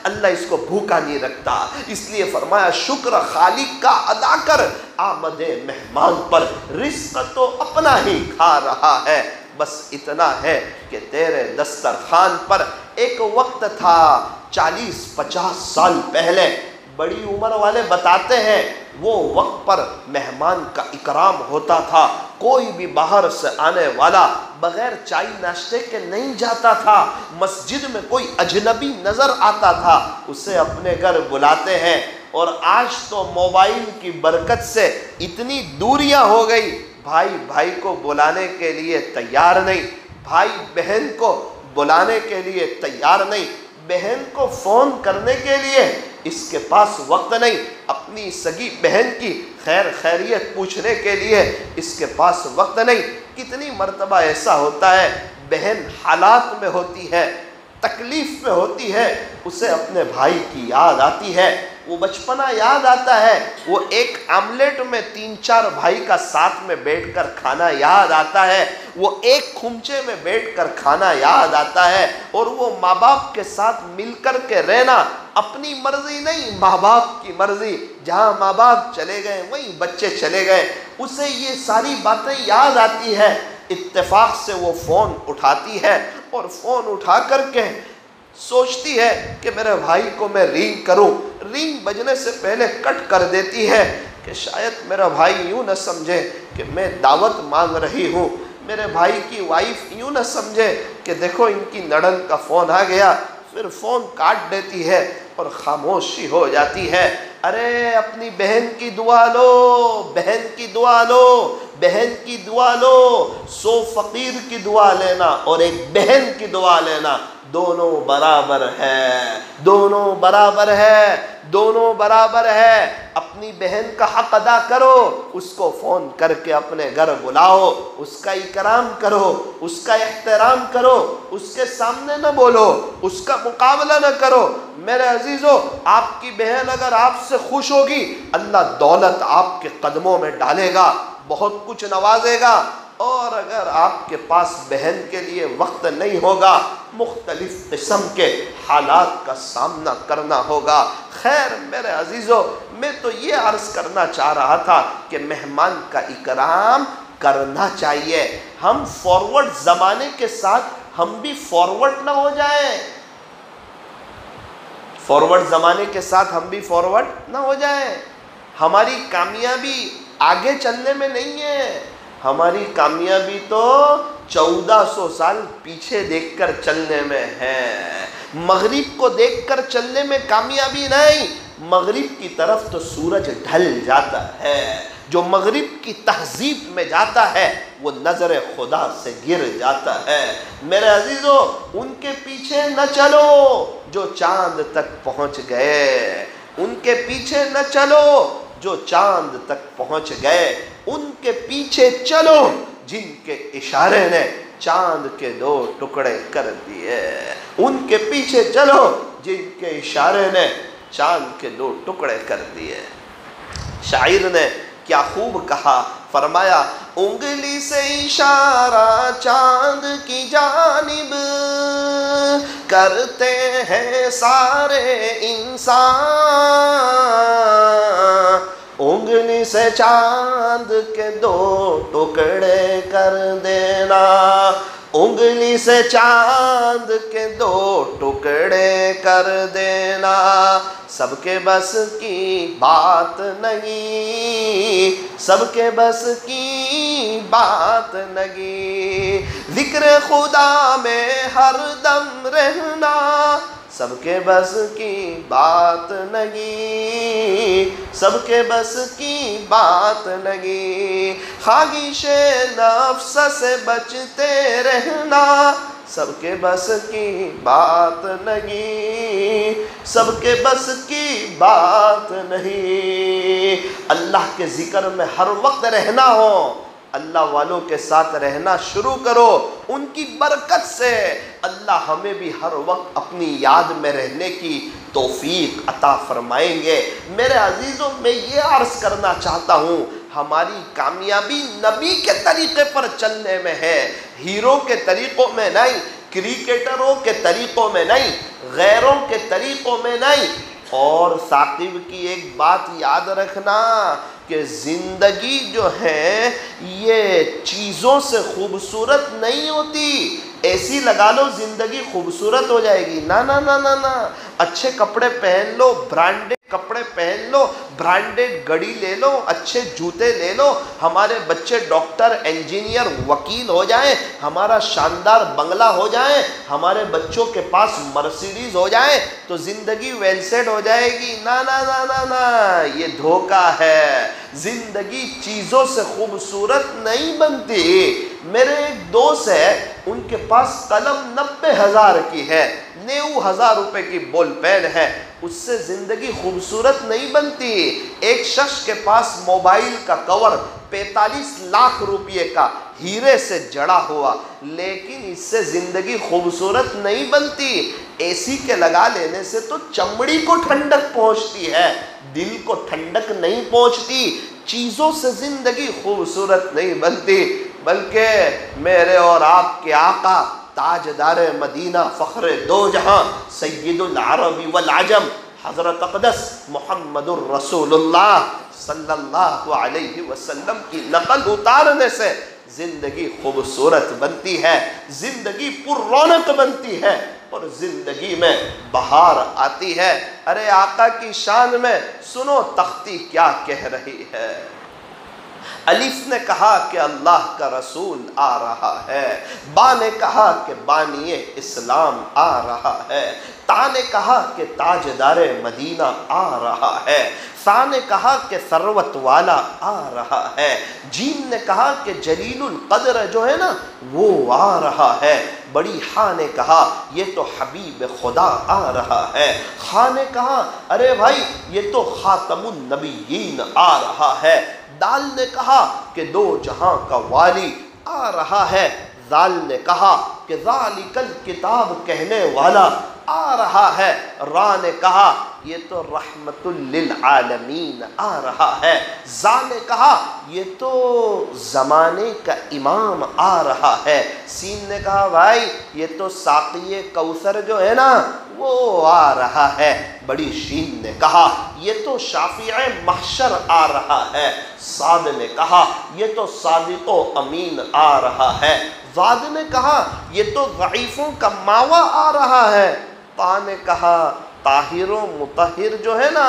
اللہ اس کو بھوکا نہیں رکھتا۔ اس لیے فرمایا شکر خالق کا ادا کر آمد مہمان پر، رزق تو اپنا ہی کھا رہا ہے، بس اتنا ہے کہ تیرے دسترخوان پر۔ ایک وقت تھا 40-50 سال پہلے، بڑی عمر والے بتاتے ہیں وہ وقت پر مہمان کا اکرام ہوتا تھا، کوئی بھی باہر سے آنے والا بغیر چائے ناشتے کے نہیں جاتا تھا، مسجد میں کوئی اجنبی نظر آتا تھا اسے اپنے گھر بلاتے ہیں۔ اور آج تو موبائل کی برکت سے اتنی دوریاں ہو گئی، بھائی بھائی کو بلانے کے لیے تیار نہیں، بھائی بہن کو بلانے کے لیے تیار نہیں، بہن کو فون کرنے کے لیے اس کے پاس وقت نہیں، اپنی سگی بہن کی خیر خیریت پوچھنے کے لیے اس کے پاس وقت نہیں۔ کتنی مرتبہ ایسا ہوتا ہے بہن حالات میں ہوتی ہے، تکلیف میں ہوتی ہے، اسے اپنے بھائی کی یاد آتی ہے، وہ بچپنا یاد آتا ہے، وہ ایک آملیٹ میں 3-4 بھائی کا ساتھ میں بیٹھ کر کھانا یاد آتا ہے، وہ ایک کھمچے میں بیٹھ کر کھانا یاد آتا ہے، اور وہ ماں باپ کے ساتھ مل کر کے رہنا، اپنی مرضی نہیں ماں باپ کی مرضی، جہاں ماں باپ چلے گئے وہیں بچے چلے گئے، اسے یہ ساری باتیں یاد آتی ہے۔ اتفاق سے وہ فون اٹھاتی ہے اور فون اٹھا کر کے سوچتی ہے کہ میرے بھائی کو میں رنگ کروں، رنگ بجنے سے پہلے کٹ کر دیتی ہے کہ شاید میرا بھائی یوں نہ سمجھے کہ میں دعوت مانگ رہی ہوں، میرے بھائی کی وائف یوں نہ سمجھے کہ دیکھو ان کی نڑند کا فون آ گیا، پھر فون کاٹ دیتی ہے اور خاموشی ہو جاتی ہے۔ ارے اپنی بہن کی دعا لو، بہن کی دعا لو، بہن کی دعا لو، 100 فقیر کی دعا لینا اور ایک بہن کی دعا لینا دونوں برابر ہے، دونوں برابر ہے، دونوں برابر ہے۔ اپنی بہن کا حق ادا کرو، اس کو فون کر کے اپنے گھر بلاؤ، اس کا اکرام کرو، اس کا احترام کرو، اس کے سامنے نہ بولو، اس کا مقابلہ نہ کرو۔ میرے عزیزو، آپ کی بہن اگر آپ سے خوش ہوگی اللہ دولت آپ کے قدموں میں ڈالے گا، بہت کچھ نوازے گا، اور اگر آپ کے پاس بہن کے لیے وقت نہیں ہوگا مختلف قسم کے حالات کا سامنا کرنا ہوگا۔ خیر میرے عزیزو، میں تو یہ عرض کرنا چاہ رہا تھا کہ مہمان کا اکرام کرنا چاہیے۔ ہم فارورڈ زمانے کے ساتھ ہم بھی فارورڈ نہ ہو جائیں، فارورڈ زمانے کے ساتھ ہم بھی فارورڈ نہ ہو جائیں۔ ہماری کامیابی آگے چلنے میں نہیں ہے، ہماری کامیابی تو 1400 سال پیچھے دیکھ کر چلنے میں ہے۔ مغرب کو دیکھ کر چلنے میں کامیابی نہیں، مغرب کی طرف تو سورج ڈھل جاتا ہے، جو مغرب کی تہذیب میں جاتا ہے وہ نظر خدا سے گر جاتا ہے۔ میرے عزیزو، ان کے پیچھے نہ چلو جو چاند تک پہنچ گئے، ان کے پیچھے نہ چلو جو چاند تک پہنچ گئے، ان کے پیچھے چلو جن کے اشارے نے چاند کے 2 ٹکڑے کر دیے، ان کے پیچھے چلو جن کے اشارے نے چاند کے 2 ٹکڑے کر دیے۔ شاعر نے کیا خوب کہا، فرمایا انگلی سے اشارہ چاند کی جانب کرتے ہیں سارے انسان، انگلی سے چاند کے 2 ٹکڑے کر دینا، انگلی سے چاند کے 2 ٹکڑے کر دینا، سب کے بس کی بات نہیں، سب کے بس کی بات نہیں، ذکر خدا میں ہر دم رہنا، سب کے بس کی بات نہیں، سب کے بس کی بات نہیں، خواہش نفس سے بچتے رہنا، سب کے بس کی بات نہیں، سب کے بس کی بات نہیں۔ اللہ کے ذکر میں ہر وقت رہنا ہو، اللہ والوں کے ساتھ رہنا شروع کرو، ان کی برکت سے اللہ ہمیں بھی ہر وقت اپنی یاد میں رہنے کی توفیق عطا فرمائیں گے۔ میرے عزیزوں، میں یہ عرض کرنا چاہتا ہوں، ہماری کامیابی نبی کے طریقے پر چلنے میں ہے، ہیرو کے طریقوں میں نہیں، کرکٹروں کے طریقوں میں نہیں، غیروں کے طریقوں میں نہیں۔ اور ثاقب کی ایک بات یاد رکھنا کہ زندگی جو ہے یہ چیزوں سے خوبصورت نہیں ہوتی، ایسی لگا لو زندگی خوبصورت ہو جائے گی، نہ نہ نہ نہ نہ، اچھے کپڑے پہن لو، برانڈڈ کپڑے پہن لو، برانڈڈ گڑی لے لو، اچھے جوتے لے لو، ہمارے بچے ڈاکٹر، انجینئر، وکیل ہو جائیں، ہمارا شاندار بنگلہ ہو جائیں، ہمارے بچوں کے پاس مرسیڈیز ہو جائیں تو زندگی ویل سیٹ ہو جائے گی، نہ نہ نہ نہ نہ، یہ دھوکہ ہے۔ زندگی چیزوں سے خوبصورت نہیں بنتی۔ میرے ایک دوست ہے، ان کے پاس قلم 90,000 کی ہے، 90,000 روپے کی بول پین ہے، اس سے زندگی خوبصورت نہیں بنتی۔ ایک شخص کے پاس موبائل کا کور 45 لاکھ روپے کا ہیرے سے جڑا ہوا، لیکن اس سے زندگی خوبصورت نہیں بنتی۔ اے سی کے لگا لینے سے تو چمڑی کو ٹھنڈک پہنچتی ہے، دل کو ٹھنڈک نہیں پہنچتی۔ چیزوں سے زندگی خوبصورت نہیں بنتی، بلکہ میرے اور آپ کے آقا تاجدار مدینہ، فخر 2 جہاں، سید العرب والعجم، حضرت اقدس محمد الرسول اللہ صلی اللہ علیہ وسلم کی نقل اتارنے سے زندگی خوبصورت بنتی ہے، زندگی پر رونق بنتی ہے، اور زندگی میں بہار آتی ہے۔ ارے آقا کی شان میں سنو تختی کیا کہہ رہی ہے۔ الف نے کہا کہ اللہ کا رسول آ رہا ہے، با نے کہا کہ بانی اسلام آ رہا ہے، تا نے کہا کہ تاجدار مدینہ آ رہا ہے، سا نے کہا کہ ثروت والا آ رہا ہے، جیم نے کہا کہ جلیل القدر جو ہے نا وہ آ رہا ہے، بڑی ہاں نے کہا یہ تو حبیب خدا آ رہا ہے، خاں نے کہا ارے بھائی یہ تو خاتم النبیین آ رہا ہے، دال نے کہا کہ 2 جہاں کا والی آ رہا ہے، ذال نے کہا کہ ذالک الکتاب کہنے والا آ رہا ہے، را نے کہا یہ تو رحمت للعالمین آ رہا ہے، زا نے کہا یہ تو زمانے کا امام آ رہا ہے، سین نے کہا بھائی یہ تو ساقی کوثر جو ہے نا وہ آ رہا ہے، بڑی شین نے کہا یہ تو شافع محشر آ رہا ہے، صاد نے کہا یہ تو صادق و امین آ رہا ہے، ضاد نے کہا یہ تو ضعیفوں کا ماوا آ رہا ہے، طا نے کہا طاہر و مطہر جو ہے نا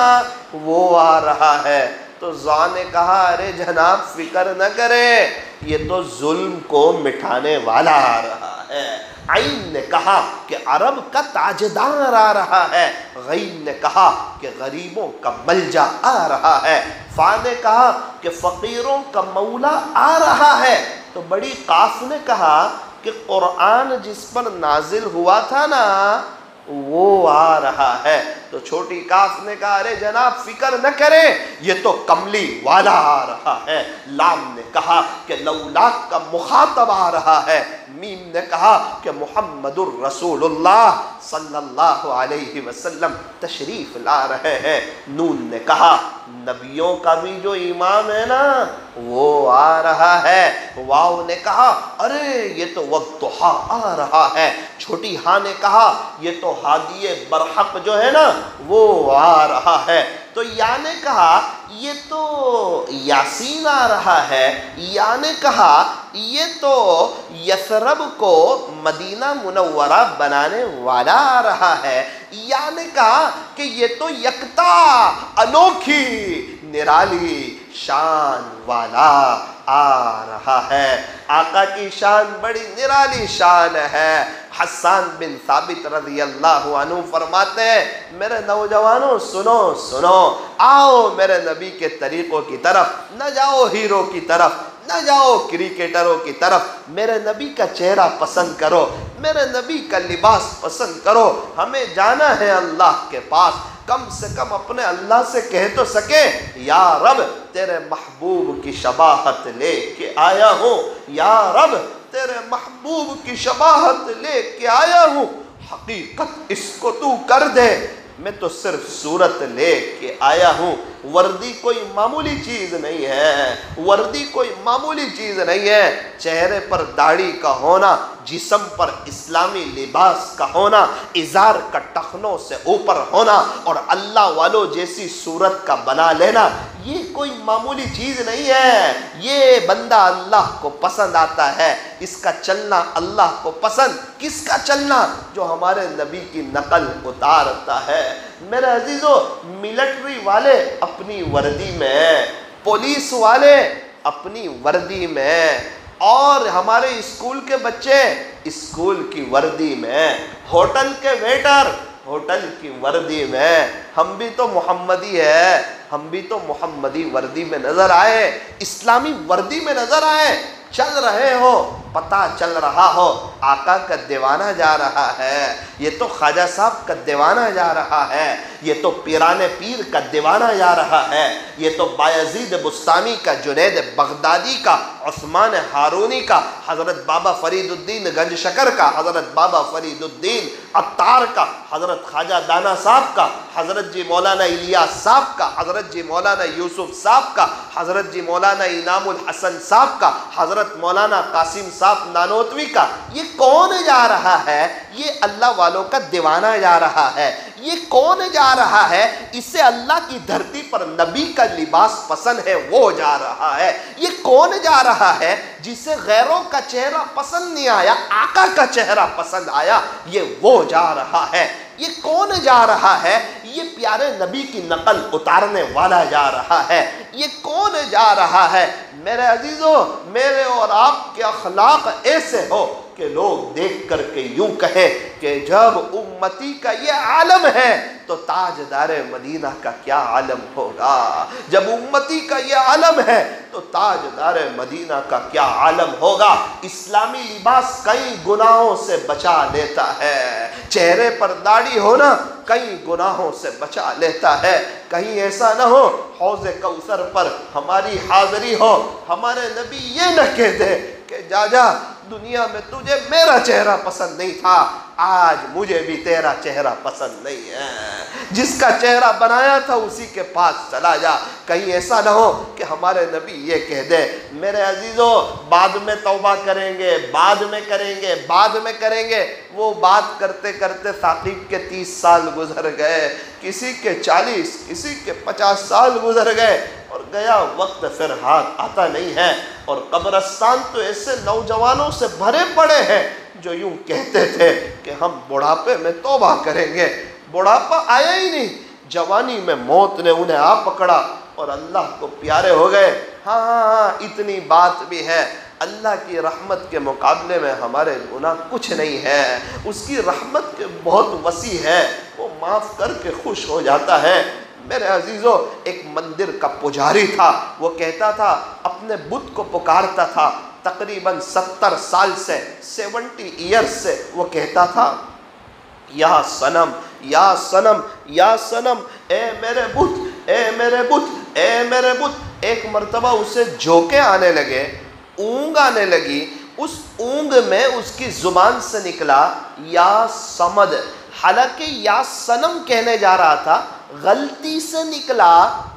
وہ آ رہا ہے، تو ضا نے کہا ارے جناب فکر نہ کرے یہ تو ظلم کو مٹھانے والا آ رہا ہے، عین نے کہا کہ عرب کا تاجدار آ رہا ہے، غین نے کہا کہ غریبوں کا ملجا آ رہا ہے، فا نے کہا کہ فقیروں کا مولا آ رہا ہے، تو بڑی قاف نے کہا کہ قرآن جس پر نازل ہوا تھا نا وہ آ رہا ہے، تو چھوٹی کاف نے کہا ارے جناب فکر نہ کریں یہ تو کملی والا آ رہا ہے، لام نے کہا کہ لولاک کا مخاطب آ رہا ہے، میم نے کہا کہ محمد الرسول اللہ صلی اللہ علیہ وسلم تشریف لا رہے ہیں، نون نے کہا نبیوں کا بھی جو امام ہے نا وہ آ رہا ہے۔ واو نے کہا ارے یہ تو والضحیٰ آ رہا ہے، چھوٹی ہاں نے کہا یہ تو ہادی برحق جو ہے نا وہ آ رہا ہے۔ تو یا نے کہا یہ تو یاسین آ رہا ہے، یا نے کہا یہ تو یثرب کو مدینہ منورہ بنانے والا آ رہا ہے، یا نے کہا کہ یہ تو یکتا انوکھی نرالی شان والا آ رہا ہے۔ آقا کی شان بڑی نرالی شان ہے۔ حسان بن ثابت رضی اللہ عنہ فرماتے ہیں میرے نوجوانوں سنو سنو، آؤ میرے نبی کے طریقوں کی طرف، نہ جاؤ ہیرو کی طرف، نہ جاؤ کرکٹروں کی طرف، میرے نبی کا چہرہ پسند کرو، میرے نبی کا لباس پسند کرو۔ ہمیں جانا ہے اللہ کے پاس، کم سے کم اپنے اللہ سے کہہ تو سکے یا رب تیرے محبوب کی شباہت لے کے آیا ہوں، یا رب تیرے محبوب کی شباہت لے کے آیا ہوں، حقیقت اس کو تو کر دے، میں تو صرف صورت لے کے آیا ہوں۔ وردی کوئی معمولی چیز نہیں ہے، وردی کوئی معمولی چیز نہیں ہے۔ چہرے پر داڑھی کا ہونا، جسم پر اسلامی لباس کا ہونا، ازار کا ٹخنوں سے اوپر ہونا اور اللہ والوں جیسی صورت کا بنا لینا، یہ کوئی معمولی چیز نہیں ہے۔ یہ بندہ اللہ کو پسند آتا ہے، اس کا چلنا اللہ کو پسند۔ کس کا چلنا؟ جو ہمارے نبی کی نقل اتارتا ہے۔ میرے عزیزو، ملٹری والے اپنی وردی میں، پولیس والے اپنی وردی میں، اور ہمارے اسکول کے بچے اسکول کی وردی میں، ہوٹل کے ویٹر ہوٹل کی وردی میں۔ ہم بھی تو محمدی ہے، ہم بھی تو محمدی وردی میں نظر آئے، اسلامی وردی میں نظر آئے، چل رہے ہو، پتہ چل رہا ہو آقا کا دیوانہ جا رہا ہے، یہ تو خواجہ صاحب کا دیوانہ جا رہا ہے، یہ تو پیران پیر کا دیوانہ جا رہا ہے، یہ تو بایزید بستانی کا، جنید بغدادی کا، عثمان ہارونی کا، حضرت بابا فرید الدین گنج شکر کا، حضرت بابا فرید الدین عطار کا، حضرت خواجہ دانا صاحب کا، حضرت جی مولانا الیاس صاحب کا، حضرت جی مولانا یوسف صاحب کا، حضرت جی مولانا انعام الحسن صاحب کا، حضرت مولانا قاسم صاحب نانوتوی کا۔ یہ کون جا رہا ہے؟ یہ اللہ والوں کا دیوانہ جا رہا ہے۔ یہ کون جا رہا ہے؟ اسے اللہ کی دھرتی پر نبی کا لباس پسند ہے، وہ جا رہا ہے۔ یہ کون جا رہا ہے؟ جسے غیروں کا چہرہ پسند نہیں آیا، آقا کا چہرہ پسند آیا، یہ وہ جا رہا ہے۔ یہ کون جا رہا ہے؟ یہ پیارے نبی کی نقل اتارنے والا جا رہا ہے۔ یہ کون جا رہا ہے؟ میرے عزیزو، میرے اور آپ کے اخلاق ایسے ہو کہ لوگ دیکھ کر کے یوں کہیں کہ جب امتی کا یہ عالم ہے تو تاجدار مدینہ کا کیا عالم ہوگا، جب امتی کا یہ عالم ہے تو تاجدار مدینہ کا کیا عالم ہوگا۔ اسلامی لباس کئی گناہوں سے بچا لیتا ہے، چہرے پر داڑھی ہونا کئی گناہوں سے بچا لیتا ہے۔ کہیں ایسا نہ ہو حوض کوثر پر ہماری حاضری ہو، ہمارے نبی یہ نہ کہہ دے کہ جا جا دنیا میں تجھے میرا چہرہ پسند نہیں تھا، آج مجھے بھی تیرا چہرہ پسند نہیں ہے، جس کا چہرہ بنایا تھا اسی کے پاس چلا جا۔ کہیں ایسا نہ ہو کہ ہمارے نبی یہ کہہ دے میرے عزیزو بعد میں توبہ کریں گے، بعد میں کریں گے، بعد میں کریں گے۔ وہ بات کرتے کرتے ثاقب کے 30 سال گزر گئے، کسی کے 40، کسی کے 50 سال گزر گئے، اور گیا وقت پھر ہاتھ آتا نہیں ہے، اور قبرستان تو ایسے نوجوانوں سے بھرے پڑے ہیں جو یوں کہتے تھے کہ ہم بڑھاپے میں توبہ کریں گے۔ بڑھاپا آیا ہی نہیں، جوانی میں موت نے انہیں آ پکڑا اور اللہ کو پیارے ہو گئے۔ ہاں اتنی بات بھی ہے، اللہ کی رحمت کے مقابلے میں ہمارے گناہ کچھ نہیں ہے، اس کی رحمت کے بہت وسیع ہے، وہ معاف کر کے خوش ہو جاتا ہے۔ میرے عزیزو، ایک مندر کا پجاری تھا، وہ کہتا تھا اپنے بت کو پکارتا تھا، تقریباً 70 سال سے 70 ایئرز سے وہ کہتا تھا یا صنم یا صنم یا صنم، اے میرے بت، اے میرے بت، اے میرے بت۔ ایک مرتبہ اسے جھونکے آنے لگے، اونگ آنے لگی، اس اونگ میں اس کی زبان سے نکلا یا صمد، حالانکہ یا صنم کہنے جا رہا تھا غلطی سے نکلا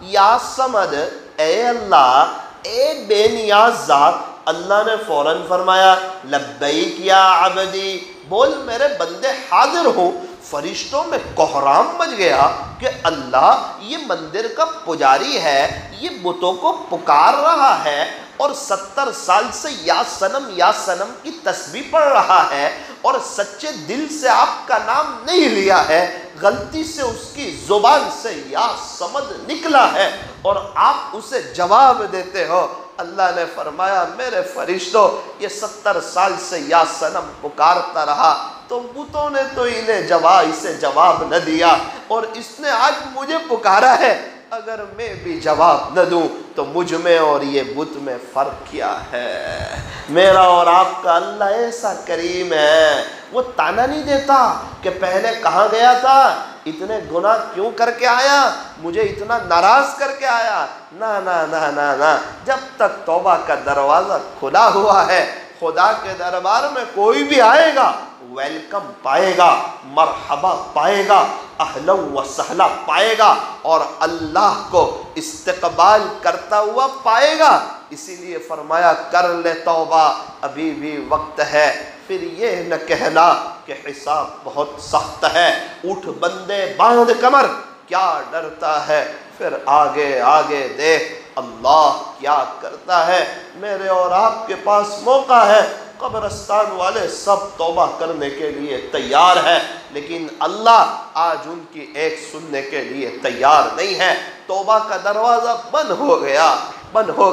یا سمد اے اللہ اے بے نیاز ذات، اللہ نے فوراً فرمایا لبیک یا عبدی، بول میرے بندے حاضر ہوں۔ فرشتوں میں کوہرام مچ گیا کہ اللہ یہ مندر کا پجاری ہے، یہ بتوں کو پکار رہا ہے اور 70 سال سے یا سنم کی تسبیح پڑھ رہا ہے اور سچے دل سے آپ کا نام نہیں لیا ہے، غلطی سے اس کی زبان سے یا سمد نکلا ہے اور آپ اسے جواب دیتے ہو۔ اللہ نے فرمایا میرے فرشتوں یہ 70 سال سے یا سنم پکارتا رہا تو بتوں نے تو اسے جواب نہ دیا اور اس نے آج مجھے پکارا ہے، اگر میں بھی جواب نہ دوں تو مجھ میں اور یہ بت میں فرق کیا ہے؟ میرا اور آپ کا اللہ ایسا کریم ہے، وہ تانا نہیں دیتا کہ پہلے کہاں گیا تھا، اتنے گناہ کیوں کر کے آیا، مجھے اتنا ناراض کر کے آیا۔ نا نا نا نا نا، جب تک توبہ کا دروازہ کھلا ہوا ہے، خدا کے دربار میں کوئی بھی آئے گا ویلکم پائے گا، مرحبا پائے گا، اہلا و سہلا پائے گا اور اللہ کو استقبال کرتا ہوا پائے گا۔ اسی لیے فرمایا کر لے توبہ ابھی بھی وقت ہے، پھر یہ نہ کہنا کہ حساب بہت سخت ہے۔ اٹھ بندے باندھ کمر، کیا ڈرتا ہے، پھر آگے آگے دیکھ اللہ کیا کرتا ہے۔ میرے اور آپ کے پاس موقع ہے، قبرستان والے سب توبہ کرنے کے لیے تیار ہیں، لیکن اللہ آج ان کی ایک سننے کے لیے تیار نہیں ہے۔ توبہ کا دروازہ بند ہو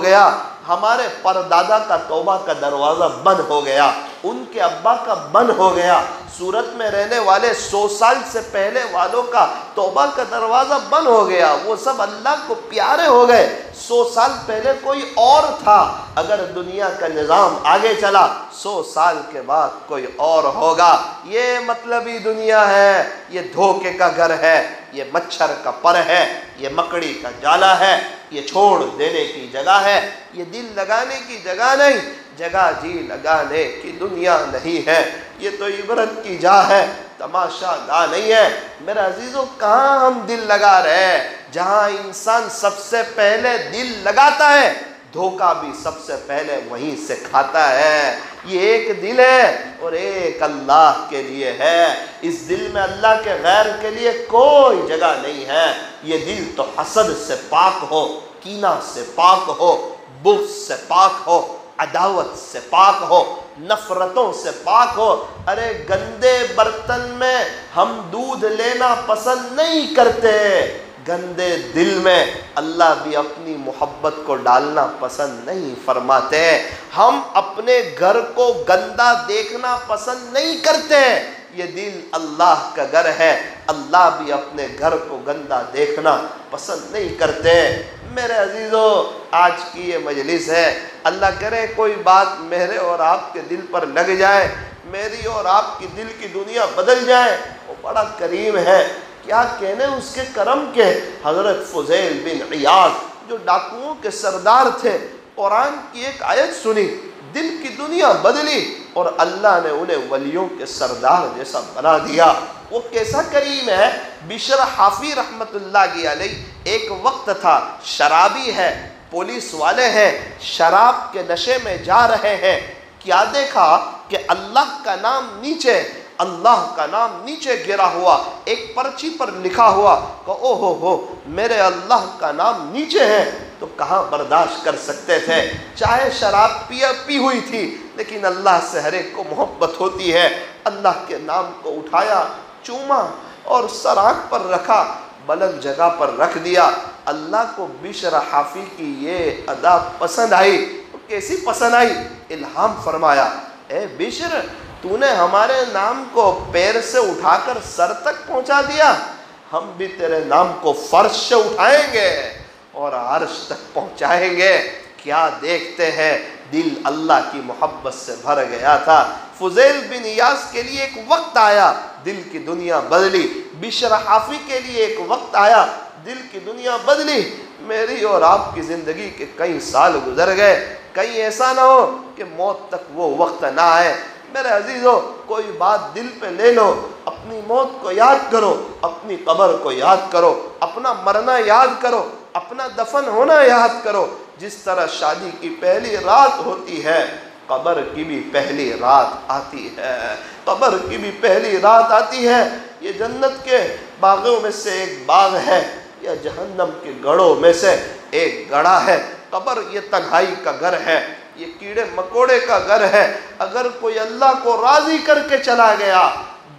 گیا، ہمارے پردادا کا توبہ کا دروازہ بند ہو گیا، ان کے ابا کا بند ہو گیا، سورت میں رہنے والے 100 سال سے پہلے والوں کا توبہ کا دروازہ بند ہو گیا، وہ سب اللہ کو پیارے ہو گئے۔ 100 سال پہلے کوئی اور تھا، اگر دنیا کا نظام آگے چلا 100 سال کے بعد کوئی اور ہوگا۔ یہ مطلبی دنیا ہے، یہ دھوکے کا گھر ہے، یہ مچھر کا پر ہے، یہ مکڑی کا جالا ہے، یہ چھوڑ دینے کی جگہ ہے، یہ دل لگانے کی جگہ نہیں، جگہ جی لگانے کی دنیا نہیں ہے، یہ تو عبرت کی جا ہے، تماشا گاہ نہیں ہے۔ میرے عزیزوں کہاں ہم دل لگا رہے ہیں؟ جہاں انسان سب سے پہلے دل لگاتا ہے دھوکہ بھی سب سے پہلے وہیں سے کھاتا ہے۔ یہ ایک دل ہے اور ایک اللہ کے لیے ہے، اس دل میں اللہ کے غیر کے لیے کوئی جگہ نہیں ہے۔ یہ دل تو حسد سے پاک ہو، کینہ سے پاک ہو، بغض سے پاک ہو، عداوت سے پاک ہو، نفرتوں سے پاک ہو۔ ارے گندے برتن میں ہم دودھ لینا پسند نہیں کرتے، گندے دل میں اللہ بھی اپنی محبت کو ڈالنا پسند نہیں فرماتے۔ ہم اپنے گھر کو گندا دیکھنا پسند نہیں کرتے، یہ دل اللہ کا گھر ہے، اللہ بھی اپنے گھر کو گندا دیکھنا پسند نہیں کرتے۔ میرے عزیزوں آج کی یہ مجلس ہے، اللہ کرے کوئی بات میرے اور آپ کے دل پر لگ جائے، میری اور آپ کی دل کی دنیا بدل جائے، وہ بڑا کریم ہے۔ کیا کہنے اس کے کرم کے۔ حضرت فضیل بن عیاض جو ڈاکوؤں کے سردار تھے، قرآن کی ایک آیت سنی، دل کی دنیا بدلی اور اللہ نے انہیں ولیوں کے سردار جیسا بنا دیا۔ وہ کیسا کریم ہے۔ بشر حافی رحمت اللہ علیہ ایک وقت تھا، شرابی ہے، پولیس والے ہیں، شراب کے نشے میں جا رہے ہیں، کیا دیکھا کہ اللہ کا نام نیچے گرا ہوا، ایک پرچی پر لکھا ہوا کہ او ہو میرے اللہ کا نام نیچے ہے، تو کہاں برداشت کر سکتے تھے۔ چاہے شراب پی ہوئی تھی لیکن اللہ سے ہر ایک کو محبت ہوتی ہے۔ اللہ کے نام کو اٹھایا، چوما اور سر آنکھ پر رکھا، بلند جگہ پر رکھ دیا۔ اللہ کو بشر حافی کی یہ ادا پسند آئی۔ کیسی پسند آئی؟ الہام فرمایا، اے بشر تو نے ہمارے نام کو پیر سے اٹھا کر سر تک پہنچا دیا، ہم بھی تیرے نام کو فرش سے اٹھائیں گے اور عرش تک پہنچائیں گے۔ کیا دیکھتے ہیں، دل اللہ کی محبت سے بھر گیا تھا۔ فضیل بن عیاض کے لیے ایک وقت آیا، دل کی دنیا بدلی۔ بشر حافی کے لیے ایک وقت آیا، دل کی دنیا بدلی۔ میری اور آپ کی زندگی کے کئی سال گزر گئے، کہیں ایسا نہ ہو کہ موت تک وہ وقت نہ آئے۔ میرے عزیزو کوئی بات دل پہ لے لو، اپنی موت کو یاد کرو، اپنی قبر کو یاد کرو، اپنا مرنا یاد کرو، اپنا دفن ہونا یاد کرو۔ جس طرح شادی کی پہلی رات ہوتی ہے، قبر کی بھی پہلی رات آتی ہے، قبر کی بھی پہلی رات آتی ہے۔ یہ جنت کے باغوں میں سے ایک باغ ہے یا جہنم کے گڑھوں میں سے ایک گڑھا ہے۔ قبر یہ تنہائی کا گھر ہے، یہ کیڑے مکوڑے کا گھر ہے۔ اگر کوئی اللہ کو راضی کر کے چلا گیا،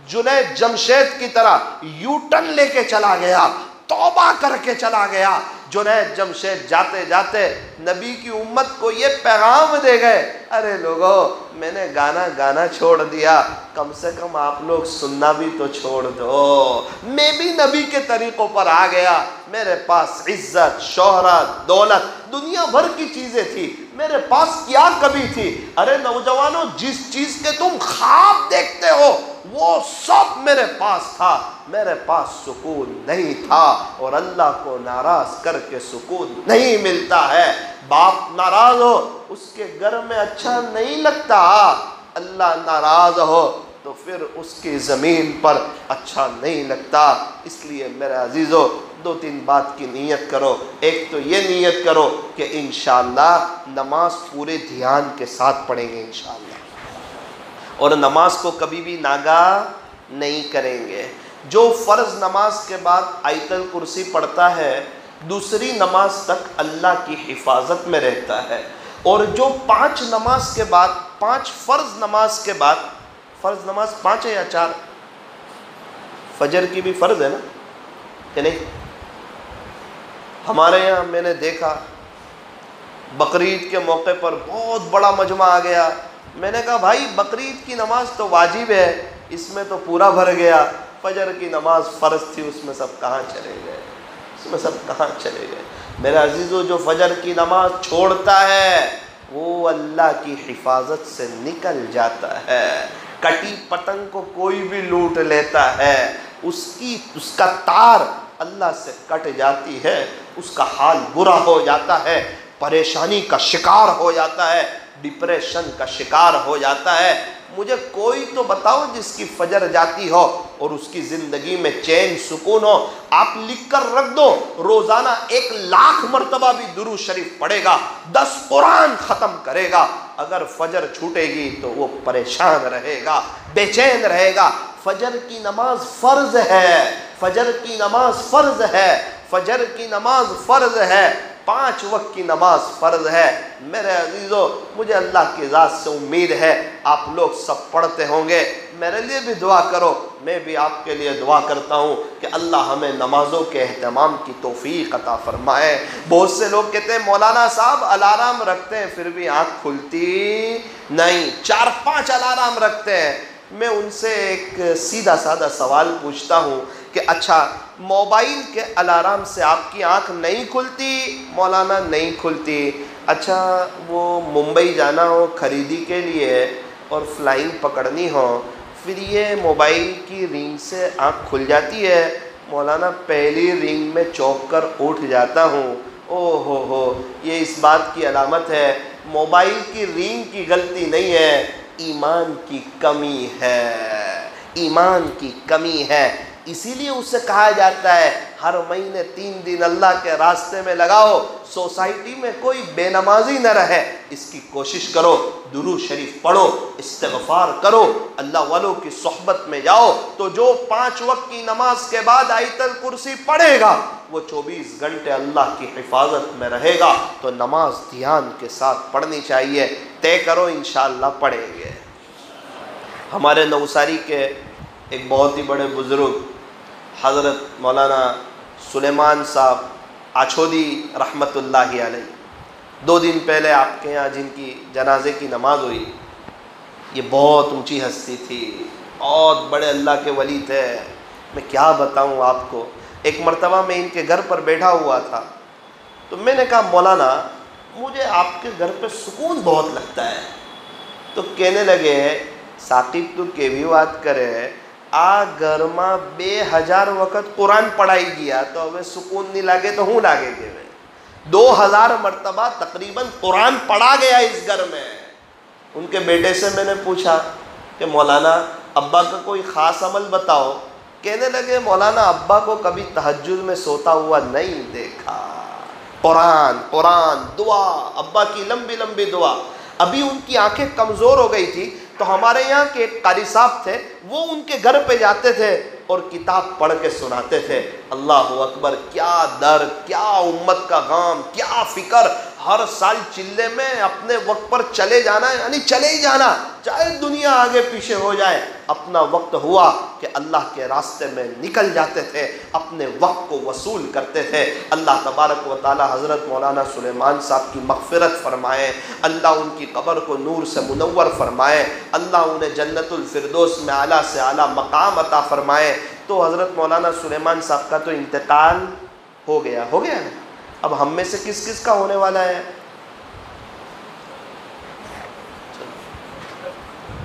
جنید جمشید کی طرح یو ٹرن لے کے چلا گیا، توبہ کر کے چلا گیا، جنید جمشید جاتے جاتے نبی کی امت کو یہ پیغام دے گئے، ارے لوگو میں نے گانا چھوڑ دیا، کم سے کم آپ لوگ سننا بھی تو چھوڑ دو، میں بھی نبی کے طریقوں پر آ گیا، میرے پاس عزت، شہرت، دولت، دنیا بھر کی چیزیں تھی، میرے پاس کیا کمی تھی؟ ارے نوجوانوں، جس چیز کے تم خواب دیکھتے ہو وہ سب میرے پاس تھا، میرے پاس سکون نہیں تھا، اور اللہ کو ناراض کر کے سکون نہیں ملتا ہے۔ باپ ناراض ہو اس کے گھر میں اچھا نہیں لگتا، اللہ ناراض ہو تو پھر اس کی زمین پر اچھا نہیں لگتا۔ اس لیے میرے عزیزو دو تین بات کی نیت کرو۔ ایک تو یہ نیت کرو کہ انشاءاللہ نماز پورے دھیان کے ساتھ پڑھیں گے انشاءاللہ، اور نماز کو کبھی بھی ناگاہ نہیں کریں گے۔ جو فرض نماز کے بعد آیت الکرسی پڑھتا ہے دوسری نماز تک اللہ کی حفاظت میں رہتا ہے، اور جو 5 نماز کے بعد، 5 فرض نماز کے بعد، فرض نماز 5 ہے یا 4؟ فجر کی بھی فرض ہے نا کہ نہیں؟ ہمارے یہاں میں نے دیکھا بقرعید کے موقع پر بہت بڑا مجمع آ گیا، میں نے کہا بھائی بقرعید کی نماز تو واجب ہے، اس میں تو پورا بھر گیا، فجر کی نماز فرض تھی، اس میں سب کہاں چلے گئے، اس میں سب کہاں چلے گئے؟ میرے عزیزو جو فجر کی نماز چھوڑتا ہے وہ اللہ کی حفاظت سے نکل جاتا ہے۔ کٹی پتنگ کو کوئی بھی لوٹ لیتا ہے، اس کا تار اللہ سے کٹ جاتی ہے، اس کا حال برا ہو جاتا ہے، پریشانی کا شکار ہو جاتا ہے، ڈپریشن کا شکار ہو جاتا ہے۔ مجھے کوئی تو بتاؤ جس کی فجر جاتی ہو اور اس کی زندگی میں چین سکون ہو۔ آپ لکھ کر رکھ دو، روزانہ 1,00,000 مرتبہ بھی درود شریف پڑھے گا، 10 قرآن ختم کرے گا، اگر فجر چھوٹے گی تو وہ پریشان رہے گا، بے چین رہے گا۔ فجر کی نماز فرض ہے، فجر کی نماز فرض ہے، فجر کی نماز فرض ہے، 5 وقت کی نماز فرض ہے۔ میرے عزیزو مجھے اللہ کی ذات سے امید ہے آپ لوگ سب پڑھتے ہوں گے، میرے لیے بھی دعا کرو، میں بھی آپ کے لیے دعا کرتا ہوں کہ اللہ ہمیں نمازوں کے اہتمام کی توفیق عطا فرمائے۔ بہت سے لوگ کہتے ہیں مولانا صاحب الارم رکھتے ہیں پھر بھی آنکھ کھلتی نہیں، 4-5 الارم رکھتے ہیں۔ میں ان سے ایک سیدھا سادہ سوال پوچھتا ہوں کہ اچھا موبائل کے الارم سے آپ کی آنکھ نہیں کھلتی؟ مولانا نہیں کھلتی۔ اچھا وہ ممبئی جانا ہو خریدی کے لیے اور فلائنگ پکڑنی ہو، پھر یہ موبائل کی رنگ سے آنکھ کھل جاتی ہے؟ مولانا پہلی رنگ میں چونک کر اٹھ جاتا ہوں۔ او ہو یہ اس بات کی علامت ہے موبائل کی رنگ کی غلطی نہیں ہے، ایمان کی کمی ہے، ایمان کی کمی ہے۔ اسی لیے اسے کہا جاتا ہے ہر مہینے 3 دن اللہ کے راستے میں لگاؤ، سوسائٹی میں کوئی بے نمازی نہ رہے، اس کی کوشش کرو، درود شریف پڑھو، استغفار کرو، اللہ والوں کی صحبت میں جاؤ، تو جو 5 وقت کی نماز کے بعد آیت الکرسی پڑھے گا وہ 24 گھنٹے اللہ کی حفاظت میں رہے گا۔ تو نماز دھیان کے ساتھ پڑھنی چاہیے، طے کرو انشاءاللہ پڑھیں گے۔ ہمارے نوساری کے ایک بہت ہی بڑے بزرگ حضرت مولانا سلیمان صاحب آچھودی رحمۃ اللہ علیہ، 2 دن پہلے آپ کے یہاں جن کی جنازے کی نماز ہوئی، یہ بہت اونچی ہستی تھی، بہت بڑے اللہ کے ولی تھے، میں کیا بتاؤں آپ کو۔ ایک مرتبہ میں ان کے گھر پر بیٹھا ہوا تھا تو میں نے کہا مولانا مجھے آپ کے گھر پہ سکون بہت لگتا ہے، تو کہنے لگے ثاقب تو کیوی بات کرے، آ گھر میں 2000 وقت قرآن پڑھائی گیا تو ہمیں سکون نہیں لگے تو ہوں لگے گے، 2000 مرتبہ تقریباً قرآن پڑھا گیا اس گھر میں۔ ان کے بیٹے سے میں نے پوچھا کہ مولانا ابا کا کوئی خاص عمل بتاؤ. کہنے لگے مولانا ابا کو کبھی تہجد میں سوتا ہوا نہیں دیکھا. قرآن دعا، ابا کی لمبی لمبی دعا. ابھی ان کی آنکھیں کمزور ہو گئی تھی تو ہمارے یہاں کے ایک قاری صاحب تھے، وہ ان کے گھر پہ جاتے تھے اور کتاب پڑھ کے سناتے تھے. اللہ اکبر، کیا درد، کیا امت کا غم، کیا فکر. ہر سال چلے میں اپنے وقت پر چلے جانا، یعنی چلے ہی جانا، چاہے دنیا آگے پیچھے ہو جائے. اپنا وقت ہوا کہ اللہ کے راستے میں نکل جاتے تھے، اپنے وقت کو وصول کرتے تھے. اللہ تبارک و تعالی حضرت مولانا سلیمان صاحب کی مغفرت فرمائے، اللہ ان کی قبر کو نور سے منور فرمائے، اللہ انہیں جنت الفردوس میں اعلیٰ سے اعلیٰ مقام عطا فرمائے. تو حضرت مولانا سلیمان صاحب کا تو انتقال ہو گیا نا. اب ہم میں سے کس کس کا ہونے والا ہے؟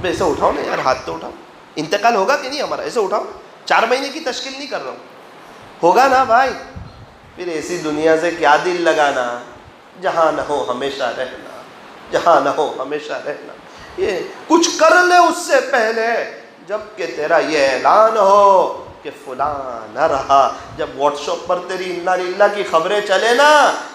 ایسے اٹھاؤ نا یار، ہاتھ تو اٹھاؤ. انتقال ہوگا کہ نہیں ہمارا؟ ایسے اٹھاؤ. 4 مہینے کی تشکیل نہیں کر رہا ہوں، ہوگا نا بھائی. پھر ایسی دنیا سے کیا دل لگانا، جہاں نہ ہو ہمیشہ رہنا، جہاں نہ ہو ہمیشہ رہنا. یہ کچھ کر لے اس سے پہلے، جب کہ تیرا یہ اعلان ہو کہ فلاں نہ رہا. جب واٹس ایپ پر تیری انا للہ کی خبریں چلے نا،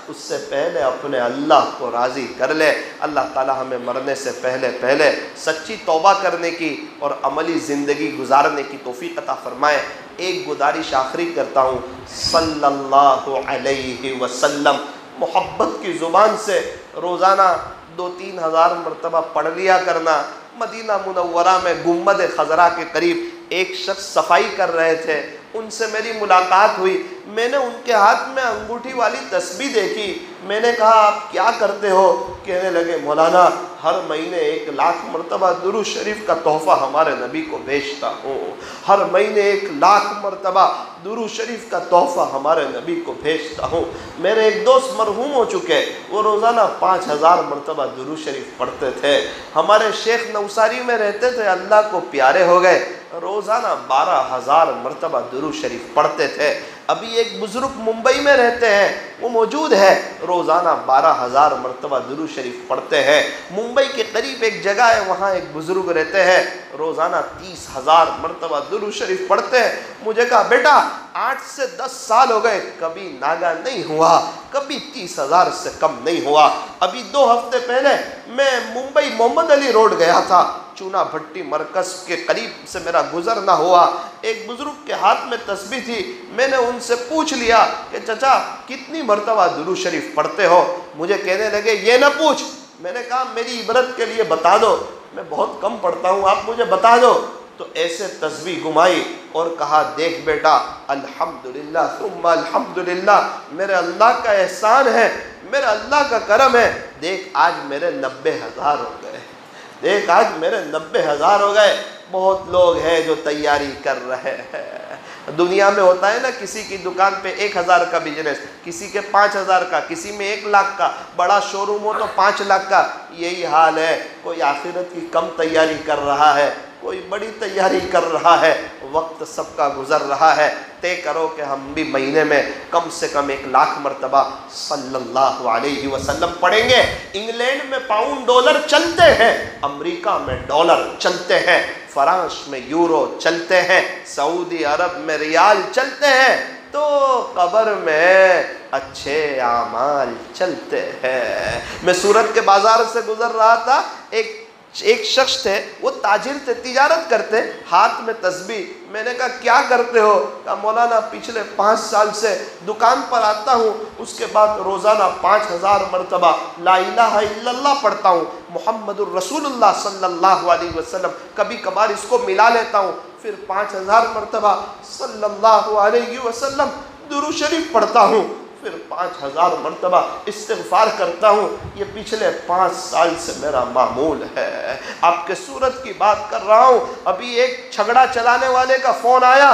اس سے پہلے اپنے اللہ کو راضی کر لے. اللہ تعالی ہمیں مرنے سے پہلے سچی توبہ کرنے کی اور عملی زندگی گزارنے کی توفیق عطا فرمائے. ایک گزارش آخری کرتا ہوں، صلی اللہ علیہ وسلم محبت کی زبان سے روزانہ 2-3 ہزار مرتبہ پڑھ لیا کرنا. مدینہ منورہ میں گنبد خضرا کے قریب ایک شخص صفائی کر رہے تھے، ان سے میری ملاقات ہوئی. میں نے ان کے ہاتھ میں انگوٹھی والی تسبیح دیکھی. میں نے کہا آپ کیا کرتے ہو؟ کہنے لگے مولانا ہر مہینے 1,00,000 مرتبہ درود شریف کا تحفہ ہمارے نبی کو بھیجتا ہوں. ہر مہینے 1,00,000 مرتبہ درود شریف کا تحفہ ہمارے نبی کو بھیجتا ہوں. میرے ایک دوست مرحوم ہو چکے، وہ روزانہ 5,000 مرتبہ درود شریف پڑھتے تھے. ہمارے شیخ نوساری میں رہتے تھے، اللہ کو پیارے ہو گئے، روزانہ 12,000 مرتبہ درود شریف پڑھتے تھے. ابھی ایک بزرگ ممبئی میں رہتے ہیں، وہ موجود ہے، روزانہ 12,000 مرتبہ درود شریف پڑھتے ہیں. ممبئی کے قریب ایک جگہ ہے، وہاں ایک بزرگ رہتے ہیں، روزانہ 30,000 مرتبہ درود شریف پڑھتے ہیں. مجھے کہا بیٹا 8 سے 10 سال ہو گئے، کبھی ناگا نہیں ہوا، کبھی 30,000 سے کم نہیں ہوا. ابھی 2 ہفتے پہلے میں ممبئی محمد علی روڈ گیا تھا، چونا بھٹی مرکز کے قریب سے میرا گزر نہ ہوا. ایک بزرگ کے ہاتھ میں تسبیح تھی. میں نے ان سے پوچھ لیا کہ چچا کتنی مرتبہ درود شریف پڑھتے ہو؟ مجھے کہنے لگے یہ نہ پوچھ. میں نے کہا میری عبرت کے لیے بتا دو، میں بہت کم پڑھتا ہوں، آپ مجھے بتا دو. تو ایسے تسبیح گھمائی اور کہا دیکھ بیٹا الحمدللہ ثم الحمدللہ، میرے اللہ کا احسان ہے، میرے اللہ کا کرم ہے. دیکھ آج میرے 90,000 ہو گئے، دیکھ آج میرے 90,000 ہو گئے. بہت لوگ ہیں جو تیاری کر رہے ہیں. دنیا میں ہوتا ہے نا، کسی کی دکان پہ 1,000 کا بزنس، کسی کے 5,000 کا، کسی میں 1,00,000 کا، بڑا شو روم ہو تو 5,00,000 کا. یہی حال ہے. کوئی آخرت کی کم تیاری کر رہا ہے، کوئی بڑی تیاری کر رہا ہے. وقت سب کا گزر رہا ہے. طے کرو کہ ہم بھی مہینے میں کم سے کم 1,00,000 مرتبہ صلی اللہ علیہ وسلم پڑھیں گے. انگلینڈ میں پاؤنڈ ڈالر چلتے ہیں، امریکہ میں ڈالر چلتے ہیں، فرانس میں یورو چلتے ہیں، سعودی عرب میں ریال چلتے ہیں، تو قبر میں اچھے اعمال چلتے ہیں. میں سورت کے بازار سے گزر رہا تھا، ایک شخص تھے، وہ تاجر تھے، تجارت کرتے، ہاتھ میں تسبیح. میں نے کہا کیا کرتے ہو؟ کہا مولانا پچھلے 5 سال سے دکان پر آتا ہوں، اس کے بعد روزانہ 5,000 مرتبہ لا الہ الا اللہ پڑھتا ہوں، محمد الرسول اللہ صلی اللہ علیہ وسلم، کبھی کبھار اس کو ملا لیتا ہوں، پھر 5,000 مرتبہ صلی اللہ علیہ وسلم درود شریف پڑھتا ہوں، پھر 5,000 مرتبہ استغفار کرتا ہوں. یہ پچھلے 5 سال سے میرا معمول ہے. آپ کے صورت کی بات کر رہا ہوں. ابھی ایک جھگڑا چلانے والے کا فون آیا،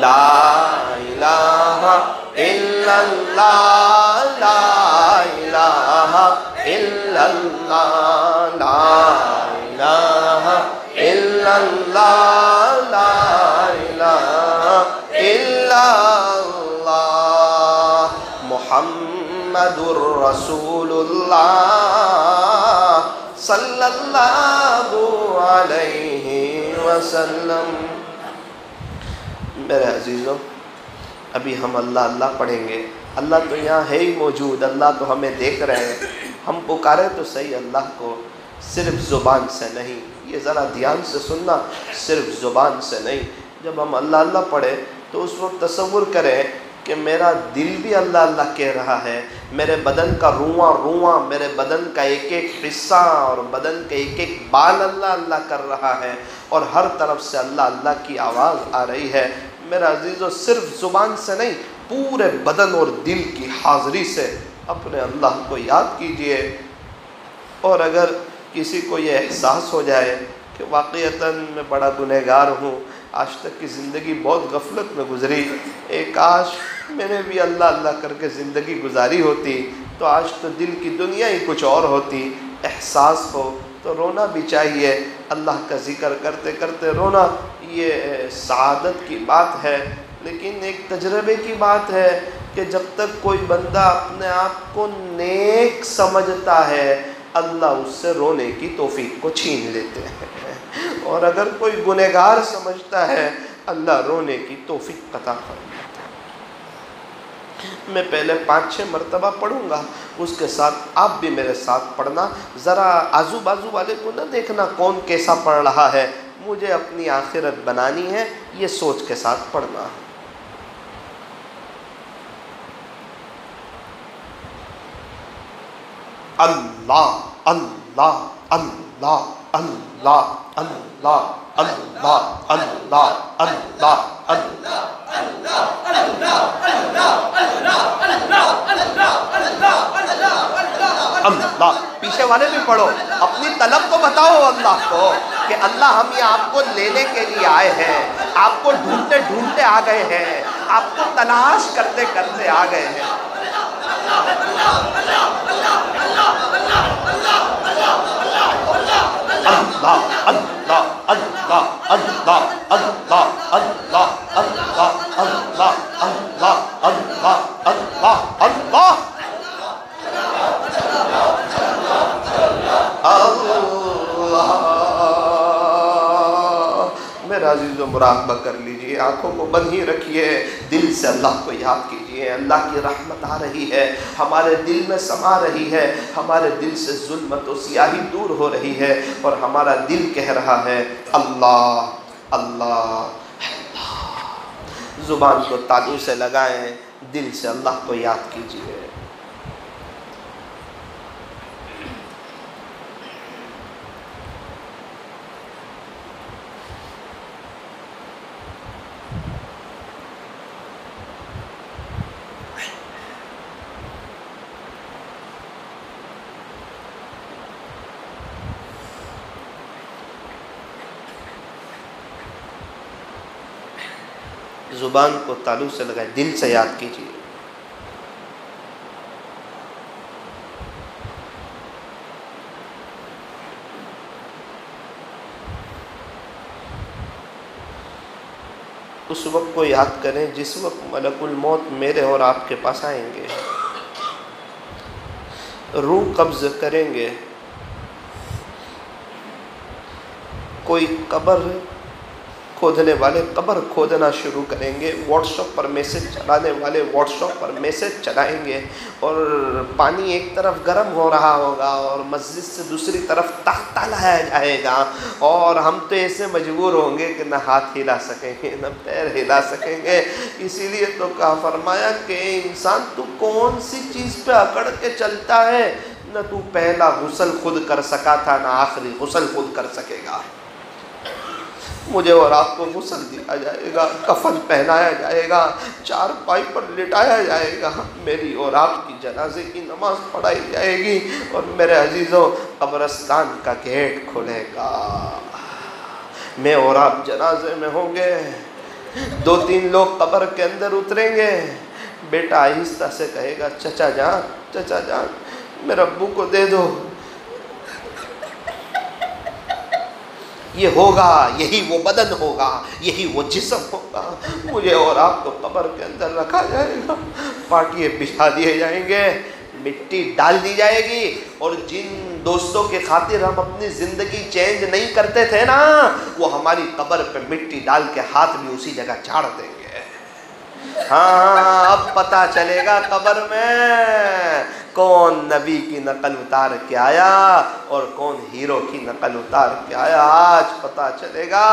لا الہ الا اللہ لا الہ الا اللہ لا الہ الا اللہ لا الہ الا اللہ محمد الرسول اللہ صلی اللہ علیہ وسلم۔ میرے عزیزوں، ابھی ہم اللہ اللہ پڑھیں گے۔ اللہ تو یہاں ہے ہی موجود، اللہ تو ہمیں دیکھ رہے ہیں۔ ہم پکارے تو صحیح اللہ کو، صرف زبان سے نہیں۔ یہ ذرا دھیان سے سننا، صرف زبان سے نہیں۔ جب ہم اللہ اللہ پڑھیں تو اس وقت تصور کریں کہ میرا دل بھی اللہ اللہ کہہ رہا ہے، میرے بدن کا رواں رواں، میرے بدن کا ایک ایک حصہ اور بدن کا ایک ایک بال اللہ اللہ کر رہا ہے، اور ہر طرف سے اللہ اللہ کی آواز آ رہی ہے۔ میرا عزیزو، صرف زبان سے نہیں، پورے بدن اور دل کی حاضری سے اپنے اللہ کو یاد کیجئے۔ اور اگر کسی کو یہ احساس ہو جائے کہ واقعتاً میں بڑا گنہگار ہوں، آج تک کی زندگی بہت غفلت میں گزری، کاش میں نے بھی اللہ اللہ کر کے زندگی گزاری ہوتی تو آج تو دل کی دنیا ہی کچھ اور ہوتی، احساس ہو تو رونا بھی چاہیے۔ اللہ کا ذکر کرتے کرتے رونا یہ سعادت کی بات ہے، لیکن ایک تجربے کی بات ہے کہ جب تک کوئی بندہ اپنے آپ کو نیک سمجھتا ہے، اللہ اس سے رونے کی توفیق کو چھین لیتے ہیں، اور اگر کوئی گنہگار سمجھتا ہے، اللہ رونے کی توفیق عطا فرماتا ہے۔ میں پہلے 5-6 مرتبہ پڑھوں گا، اس کے ساتھ آپ بھی میرے ساتھ پڑھنا۔ ذرا آزو بازو والے کو نہ دیکھنا کون کیسا پڑھ رہا ہے، مجھے اپنی آخرت بنانی ہے، یہ سوچ کے ساتھ پڑھنا۔ اللہ اللہ اللہ اللہ اللہ اللہ اللہ اللہ اللہ۔ پیچھے والے بھی پڑھو، اپنی طلب تو بتاؤ اللہ کو کہ اللہ ہم یہ آپ کو لینے کے لیے آئے ہیں، آپ کو ڈھونڈتے ڈھونڈتے آ گئے ہیں، آپ کو تلاش کرتے کرتے آ گئے ہیں۔ اللہ اللہ اللہ اللہ اللہ اللہ اللہ اللہ اللہ اللہ اللہ اللہ اللہ۔ میرا عزیز و مراقبہ کر لیجئے، آنکھوں کو بند ہی رکھیے، دل سے اللہ کو یاد کیجئے۔ اللہ کی رحمت آ رہی ہے، ہمارے دل میں سما رہی ہے، ہمارے دل سے ظلمت و سیاہی دور ہو رہی ہے، اور ہمارا دل کہہ رہا ہے اللہ اللہ اللہ۔ زبان کو تالو سے لگائیں، دل سے اللہ کو یاد کیجئے۔ زبان کو تالو سے لگائے، دل سے یاد کیجیے۔ اس وقت کو یاد کریں جس وقت ملک الموت میرے اور آپ کے پاس آئیں گے، روح قبض کریں گے۔ کوئی قبر کھودنے والے قبر کھودنا شروع کریں گے، واٹس ایپ پر میسج چلانے والے واٹس ایپ پر میسج چلائیں گے، اور پانی ایک طرف گرم ہو رہا ہوگا اور مسجد سے دوسری طرف تختہ لایا جائے گا، اور ہم تو ایسے مجبور ہوں گے کہ نہ ہاتھ ہلا سکیں گے نہ پیر ہلا سکیں گے۔ اسی لیے تو کہا فرمایا کہ انسان تو کون سی چیز پہ اکڑ کے چلتا ہے، نہ تو پہلا غسل خود کر سکا تھا نہ آخری غسل خود کر سکے گا۔ مجھے اور آپ کو غسل دیا جائے گا، کفن پہنایا جائے گا، چارپائی پر لٹایا جائے گا، میری اور آپ کی جنازے کی نماز پڑھائی جائے گی، اور میرے عزیزوں قبرستان کا گیٹ کھلے گا، میں اور آپ جنازے میں ہوں گے۔ دو تین لوگ قبر کے اندر اتریں گے، بیٹا آہستہ سے کہے گا چچا جان میرے ابو کو دے دو، یہ ہوگا، یہی وہ بدن ہوگا، یہی وہ جسم ہوگا، مجھے اور آپ کو قبر کے اندر رکھا جائے گا، پاٹیے بچھا دیے جائیں گے، مٹی ڈال دی جائے گی، اور جن دوستوں کے خاطر ہم اپنی زندگی چینج نہیں کرتے تھے نا، وہ ہماری قبر پہ مٹی ڈال کے ہاتھ بھی اسی جگہ چھاڑ دیں گے۔ ہاں اب پتہ چلے گا قبر میں کون نبی کی نقل اتار کے آیا اور کون ہیرو کی نقل اتار کے آیا۔ آج پتہ چلے گا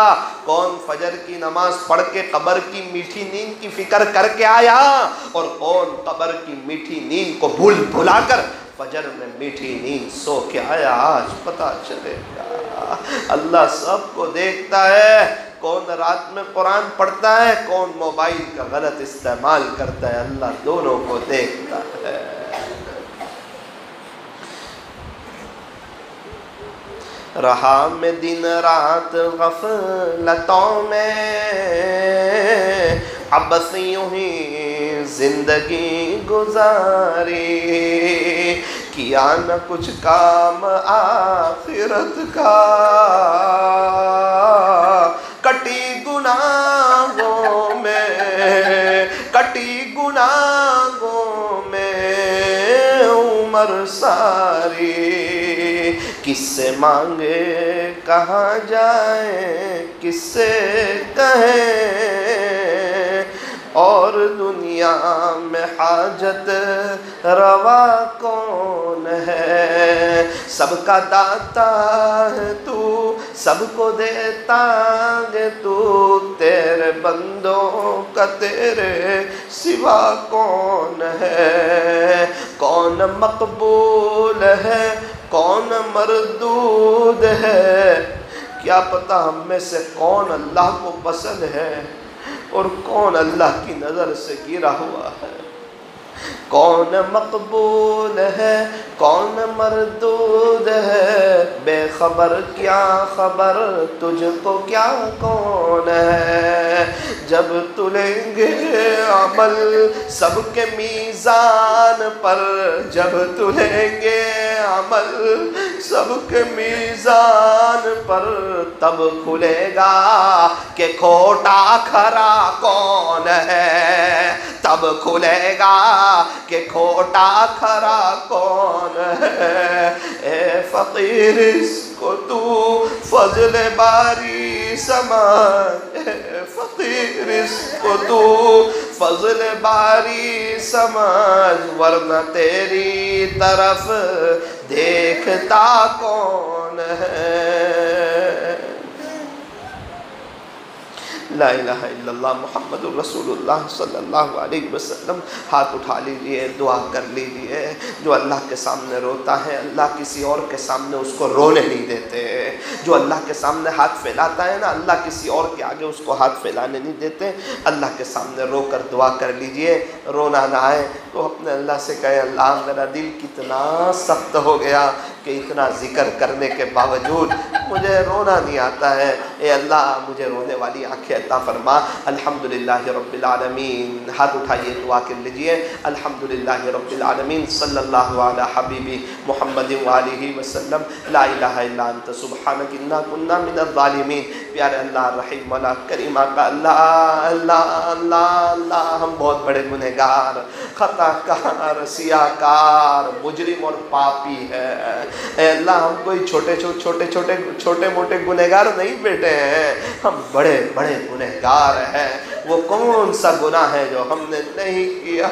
کون فجر کی نماز پڑھ کے قبر کی میٹھی نیند کی فکر کر کے آیا اور کون قبر کی میٹھی نیند کو بھول بھلا کر فجر میں میٹھی نیند سو کے آیا۔ آج پتہ چلے گا۔ اللہ سب کو دیکھتا ہے، کون رات میں قرآن پڑھتا ہے، کون موبائل کا غلط استعمال کرتا ہے، اللہ دونوں کو دیکھتا ہے۔ رہا میں دن رات غفلتوں میں، اب بس یوں ہی زندگی گزاری، کیا نہ کچھ کام آخرت کا، کٹی گناہوں میں عمر ساری، کس سے مانگے کہاں جائیں، کس سے کہیں، اور دنیا میں حاجت روا کون ہے، سب کا داتا ہے تو، سب کو دیتا ہے تو، تیرے بندوں کا تیرے سوا کون ہے، کون مقبول ہے کون مردود ہے، کیا پتہ ہم میں سے کون اللہ کو پسند ہے اور کون اللہ کی نظر سے گرا ہوا ہے، کون مقبول ہے کون مردود ہے، بے خبر کیا خبر تجھ کو کیا کون ہے، جب تلیں گے عمل سب کے میزان پر، جب تلیں گے عمل سب کے میزان پر، تب کھلے گا کہ کھوٹا کھرا کون ہے، تب کھلے گا کہ کھوٹا کھرا کون ہے، اے فقیر اس کو تو فضل باری سمجھ، اے فقیر اس کو تو فضل باری سمجھ، ورنہ تیری طرف دیکھتا کون ہے۔ لا الہ الا اللہ محمد الرسول اللہ صلی اللہ علیہ وسلم۔ ہاتھ اٹھا لیجئے، دعا کر لیجئے۔ جو اللہ کے سامنے روتا ہے اللہ کسی اور کے سامنے اس کو رونے نہیں دیتے، جو اللہ کے سامنے ہاتھ پھیلاتا ہے نا اللہ کسی اور کے آگے اس کو ہاتھ پھیلانے نہیں دیتے۔ اللہ کے سامنے رو کر دعا کر لیجئے، رونا نہ آئے تو اپنے اللہ سے کہیں اللہ میرا دل کتنا سخت ہو گیا کہ اتنا ذکر کرنے کے باوجود مجھے رونا نہیں آتا ہے، اے اللہ مجھے رونے والی آنکھیں عطا فرما۔ الحمدللہ رب العالمین، ہاتھ اٹھائیے دعا کر لیجئے۔ الحمدللہ رب العالمین، صلی اللہ علی حبیبی محمد وآلہ وسلم، لا الہ الا انت سبحانک انا کنا من الظالمین۔ پیارے اللہ رحیم مولا کریم آقا، اللہ اللہ اللہ اللہ، ہم بہت بڑے گنہگار، خطا کار، سیاکار، مجرم اور پاپی ہے۔ اے اللہ ہم کوئی چھوٹے موٹے گنہگار نہیں بیٹے ہیں، ہم بڑے بڑے گنہگار ہیں۔ وہ کون سا گناہ ہے جو ہم نے نہیں کیا؟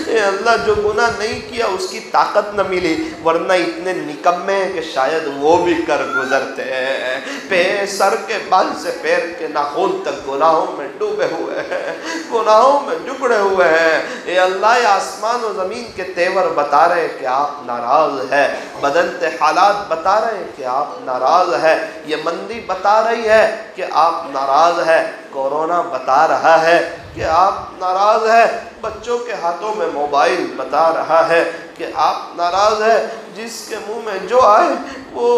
اے اللہ جو گناہ نہیں کیا اس کی طاقت نہ ملی، ورنہ اتنے نکمے ہیں کہ شاید وہ بھی کر گزرتے ہیں۔ سر کے بال سے پیر کے ناخن تک گناہوں میں ڈوبے ہوئے ہیں، گناہوں میں جکڑے ہوئے ہیں۔ اے اللہ یہ آسمان و زمین کے تیور بتا رہے کہ آپ ناراض ہے، بدلتے حالات بتا رہے ہیں کہ آپ ناراض ہے، یہ مندی بتا رہی ہے کہ آپ ناراض ہے، کورونا بتا رہا ہے کہ آپ ناراض ہے، بچوں کے ہاتھوں میں موبائل بتا رہا ہے کہ آپ ناراض ہے، جس کے منہ میں جو آئے وہ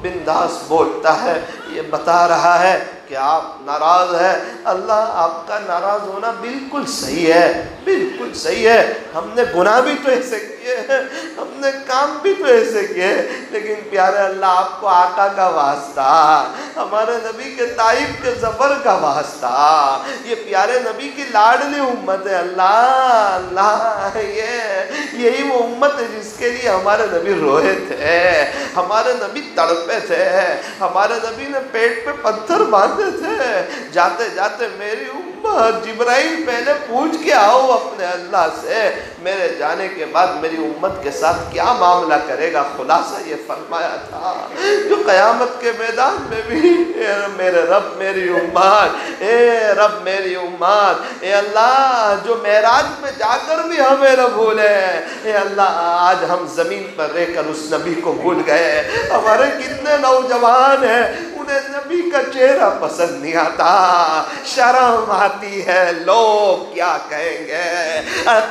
بنداس بولتا ہے، یہ بتا رہا ہے کہ آپ ناراض ہیں۔ اللہ آپ کا ناراض ہونا بالکل صحیح ہے، بالکل صحیح ہے۔ ہم نے گناہ بھی تو ایسے کیے ہیں، ہم نے کام بھی تو ایسے کیے، لیکن پیارے اللہ آپ کو آقا کا واسطہ، ہمارے نبی کے طائف کے ظفر کا واسطہ، یہ پیارے نبی کی لاڈلی امت ہے اللہ، اللہ یہی وہ امت ہے جس کے لیے ہمارے نبی روئے تھے، ہمارے نبی تڑپے تھے، ہمارے نبی نے پیٹ پہ پتھر باندھے تھے، جاتے جاتے میری امت جبرائیل پہلے پوچھ کے آؤ اپنے اللہ سے میرے جانے کے بعد میری امت کے ساتھ کیا معاملہ کرے گا۔ خلاصہ یہ فرمایا تھا جو قیامت کے میدان میں بھی میرے رب میری امت، اے رب میری امت، اے اللہ جو معراج میں جا کر بھی ہمیں نہ بھولے، اے اللہ آج ہم زمین پر رہ کر اس نبی کو بھول گئے۔ ہمارے کتنے نوجوان ہیں انہیں نبی کا چہرہ پسند نہیں آتا، شرم آتی ہے، لوگ کیا کہیں گے،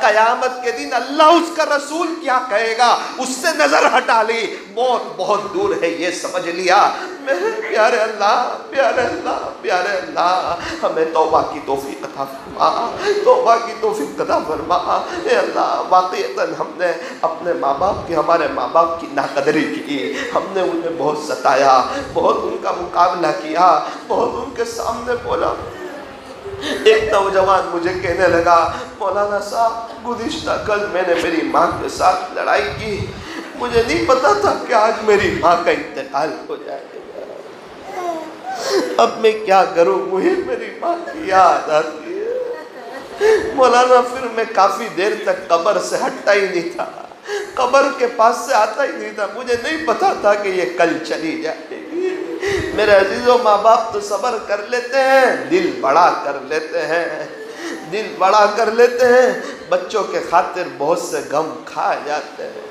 قیامت کے دن اللہ اس کا رسول کیا کہے گا، اس سے نظر ہٹا لی، موت بہت دور ہے یہ سمجھ لیا۔ میرے پیارے اللہ، پیارے اللہ، پیارے اللہ، ہمیں توبہ کی توفیق عطا فرما، توبہ کی توفیق عطا فرما۔ اے اللہ واقعتاً ہم نے اپنے ماں باپ کی، ہمارے ماں باپ کی ناقدری کی، ہم نے انہیں بہت ستایا، بہت ان کا مقابلہ کیا، بہت ان کے سامنے بولا۔ ایک نوجوان مجھے کہنے لگا مولانا صاحب گزشتہ کل میں نے میری ماں کے ساتھ لڑائی کی، مجھے نہیں پتا تھا کہ آج میری ماں کا انتقال ہو جائے گا، اب میں کیا کروں، مجھے میری ماں کی یاد آتی ہے۔ مولانا پھر میں کافی دیر تک قبر سے ہٹتا ہی نہیں تھا، قبر کے پاس سے آتا ہی نہیں تھا، مجھے نہیں پتا تھا کہ یہ کل چلی جائے گی۔ میرے عزیزوں ماں باپ تو صبر کر لیتے ہیں، دل بڑا کر لیتے ہیں، دل بڑا کر لیتے ہیں، بچوں کے خاطر بہت سے غم کھا جاتے ہیں،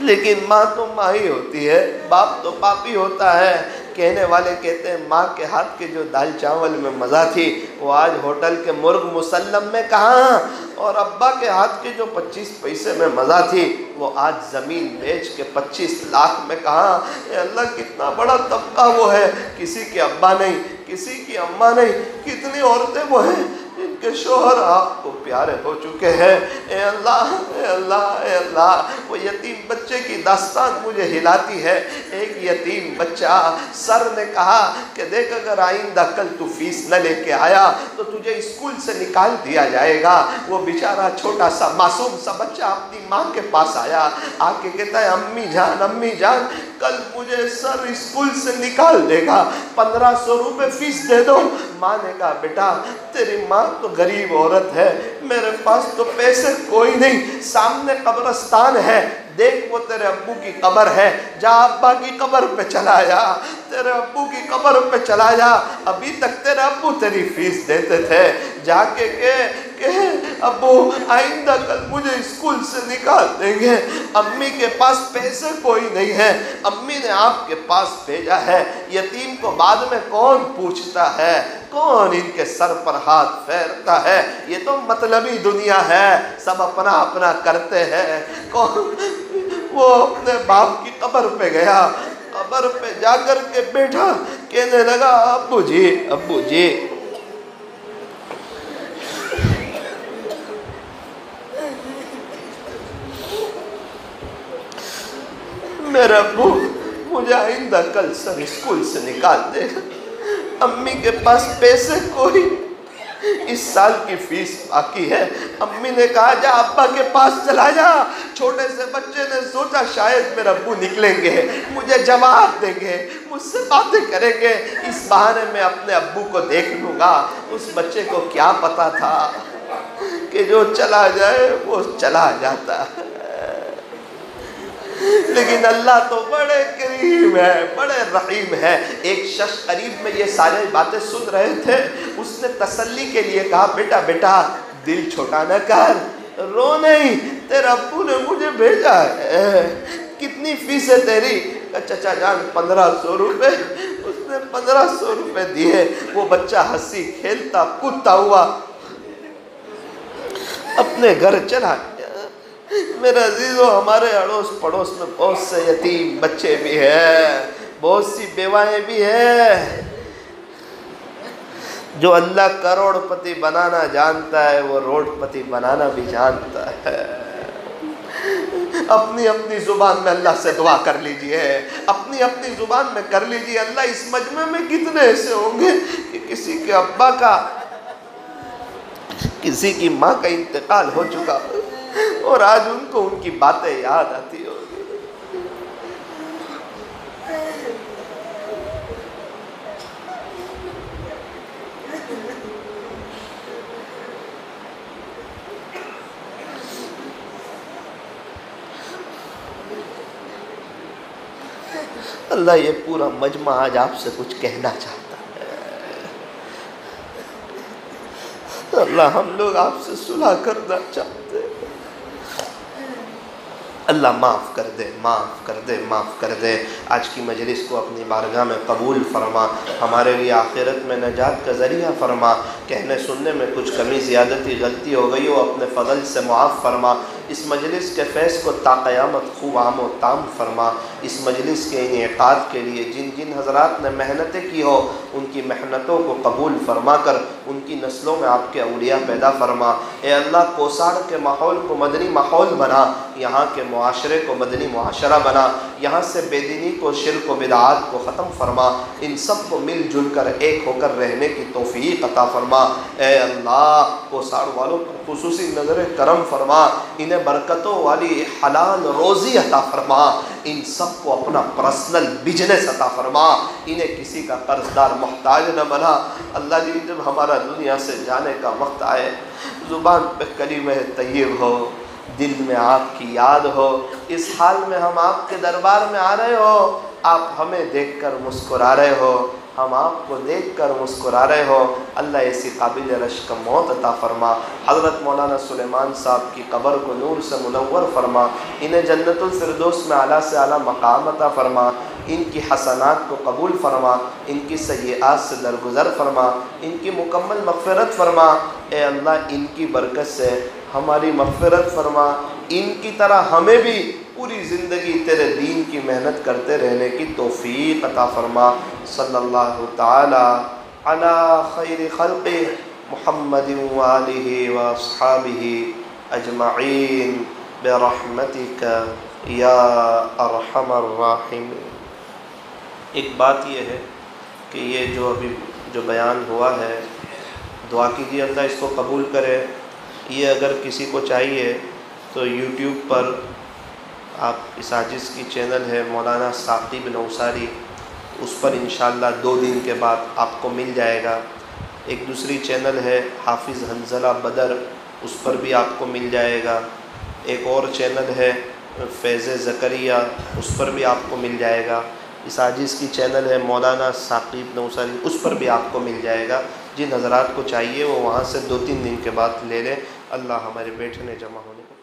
لیکن ماں تو ماں ہی ہوتی ہے، باپ تو باپ ہی ہوتا ہے۔ کہنے والے کہتے ہیں ماں کے ہاتھ کے جو دال چاول میں مزہ تھی وہ آج ہوٹل کے مرغ مسلم میں کہاں، اور ابا کے ہاتھ کے جو 25 پیسے میں مزہ تھی وہ آج زمین بیچ کے 25 لاکھ میں کہاں۔ اے اللہ کتنا بڑا طبقہ وہ ہے، کسی کے ابا نہیں، کسی کی اماں نہیں، کتنی عورتیں وہ ہیں جن کے شوہر آپ کو پیارے ہو چکے ہیں۔ اے اللہ، اے اللہ، اے اللہ، وہ یتیم بچے کی داستان مجھے ہلاتی ہے۔ ایک یتیم بچہ، سر نے کہا کہ دیکھ اگر آئندہ کل تو فیس نہ لے کے آیا تو تجھے اسکول سے نکال دیا جائے گا۔ وہ بیچارہ چھوٹا سا معصوم سا بچہ اپنی ماں کے پاس آیا، آ کے کہتا ہے امی جان، امی جان کل مجھے سر اسکول سے نکال دے گا، 1500 روپے فیس دے دو۔ ماں نے کہا بیٹا تیری ماں تو غریب عورت ہے، میرے پاس تو پیسے کوئی نہیں، سامنے قبرستان ہے، دیکھ وہ تیرے ابو کی قبر ہے، جا ابا کی قبر پہ چلا جا، تیرے ابو کی قبر پہ چلا جا، ابھی تک تیرے ابو تیری فیس دیتے تھے، جا کے کہ ابو آئندہ کل مجھے اسکول سے نکال دیں گے، امی کے پاس پیسے کوئی نہیں ہے، امی نے آپ کے پاس بھیجا ہے۔ یتیم کو بعد میں کون پوچھتا ہے، کون ان کے سر پر ہاتھ پھیرتا ہے، یہ تو مطلبی دنیا ہے، سب اپنا اپنا کرتے ہیں۔ کون وہ اپنے باپ کی قبر پہ گیا، قبر پہ جا کر کے بیٹھا، کہنے لگا ابو جی، ابو جی میرا ابو مجھے آئندہ کل سر اسکول سے نکال دے گا، امی کے پاس پیسے کوئی، اس سال کی فیس باقی ہے۔ امی نے کہا جا ابا کے پاس چلا جا۔ چھوٹے سے بچے نے سوچا شاید میرا ابو نکلیں گے، مجھے جواب دیں گے، مجھ سے باتیں کریں گے، اس بہانے میں اپنے ابو کو دیکھ لوں گا۔ اس بچے کو کیا پتا تھا کہ جو چلا جائے وہ چلا جاتا ہے، لیکن اللہ تو بڑے کریم ہے، بڑے رحیم ہے۔ ایک شخص قریب میں یہ سارے باتیں سن رہے تھے، اس نے تسلی کے لیے کہا بیٹا بیٹا دل چھوٹا نہ کر، رو نہیں، تیرا ابو نے مجھے بھیجا ہے، کتنی فیس ہے تیری؟ چچا جان 1500 روپے۔ اس نے 1500 روپے دیے، وہ بچہ ہنسی کھیلتا کودتا ہوا اپنے گھر چلا گیا۔ میرے عزیزوں ہمارے اڑوس پڑوس میں بہت سے یتیم بچے بھی ہیں، بہت سی بیوائیں بھی ہیں جو اللہ کروڑ پتی بنانا جانتا ہے وہ روڈ پتی بنانا بھی جانتا ہے۔ اپنی اپنی زبان میں اللہ سے دعا کر لیجئے، اپنی اپنی زبان میں کر لیجئے۔ اللہ اس مجمع میں کتنے ایسے ہوں گے کہ کسی کے ابا کا، کسی کی ماں کا انتقال ہو چکا اور آج ان کو ان کی باتیں یاد آتی ہوگی۔ اللہ یہ پورا مجمع آج آپ سے کچھ کہنا چاہتا ہے۔ اللہ ہم لوگ آپ سے صلح کرنا چاہتے ہیں۔ اللہ معاف کر دے، معاف کر دے، معاف کر دے۔ آج کی مجلس کو اپنی بارگاہ میں قبول فرما، ہمارے لیے آخرت میں نجات کا ذریعہ فرما۔ کہنے سننے میں کچھ کمی زیادتی غلطی ہو گئی ہو اپنے فضل سے معاف فرما۔ اس مجلس کے فیض کو تا قیامت خوب عام و تام فرما۔ اس مجلس کے انعقاد کے لیے جن جن حضرات نے محنتیں کی ہو ان کی محنتوں کو قبول فرما کر ان کی نسلوں میں آپ کے اولیاء پیدا فرما۔ اے اللہ کوساڑ کے ماحول کو مدنی ماحول بنا، یہاں کے معاشرے کو مدنی معاشرہ بنا، یہاں سے بے دینی کو، شرک و بدعات کو ختم فرما، ان سب کو مل جل کر ایک ہو کر رہنے کی توفیق عطا فرما۔ اے اللہ کوساڑ والوں پر خصوصی نظر کرم فرما، انہیں برکتوں والی حلال روزی عطا فرما، ان سب کو اپنا پرسنل بزنس عطا فرما، انہیں کسی کا قرض دار محتاج نہ بنا۔ اللہ جی جب ہمارا دنیا سے جانے کا وقت آئے، زبان پہ کلمہ طیب ہو، دل میں آپ کی یاد ہو، اس حال میں ہم آپ کے دربار میں آ رہے ہو، آپ ہمیں دیکھ کر مسکرا رہے ہو، ہم آپ کو دیکھ کر مسکرا رہے ہو۔ اللہ ایسی قابل رشک موت عطا فرما۔ حضرت مولانا سلیمان صاحب کی قبر کو نور سے منور فرما، انہیں جنت الفردوس میں اعلیٰ سے اعلیٰ مقام عطا فرما، ان کی حسنات کو قبول فرما، ان کی سیئات سے درگزر فرما، ان کی مکمل مغفرت فرما۔ اے اللہ ان کی برکت سے ہماری مغفرت فرما، ان کی طرح ہمیں بھی پوری زندگی تیرے دین کی محنت کرتے رہنے کی توفیق عطا فرما۔ صلی اللہ تعالی علی خیر خلق محمد وآلہ واصحابہ اجمعین برحمتک یا ارحم الراحمین۔ ایک بات یہ ہے کہ یہ جو ابھی جو بیان ہوا ہے، دعا کیجیے اللہ اس کو قبول کرے۔ یہ اگر کسی کو چاہیے تو یوٹیوب پر آپ اس عاجز کی چینل ہے مولانا ثاقب نوساری، اس پر انشاءاللہ 2 دن کے بعد آپ کو مل جائے گا۔ ایک دوسری چینل ہے حافظ حنظلہ بدر، اس پر بھی آپ کو مل جائے گا۔ ایک اور چینل ہے فیض زکریہ، اس پر بھی آپ کو مل جائے گا۔ اس عاجز کی چینل ہے مولانا ثاقب نوساری، اس پر بھی آپ کو مل جائے گا۔ جن حضرات کو چاہیے وہ وہاں سے 2-3 دن کے بعد لے لیں۔ اللہ ہمارے بیٹھنے جمع ہونے کو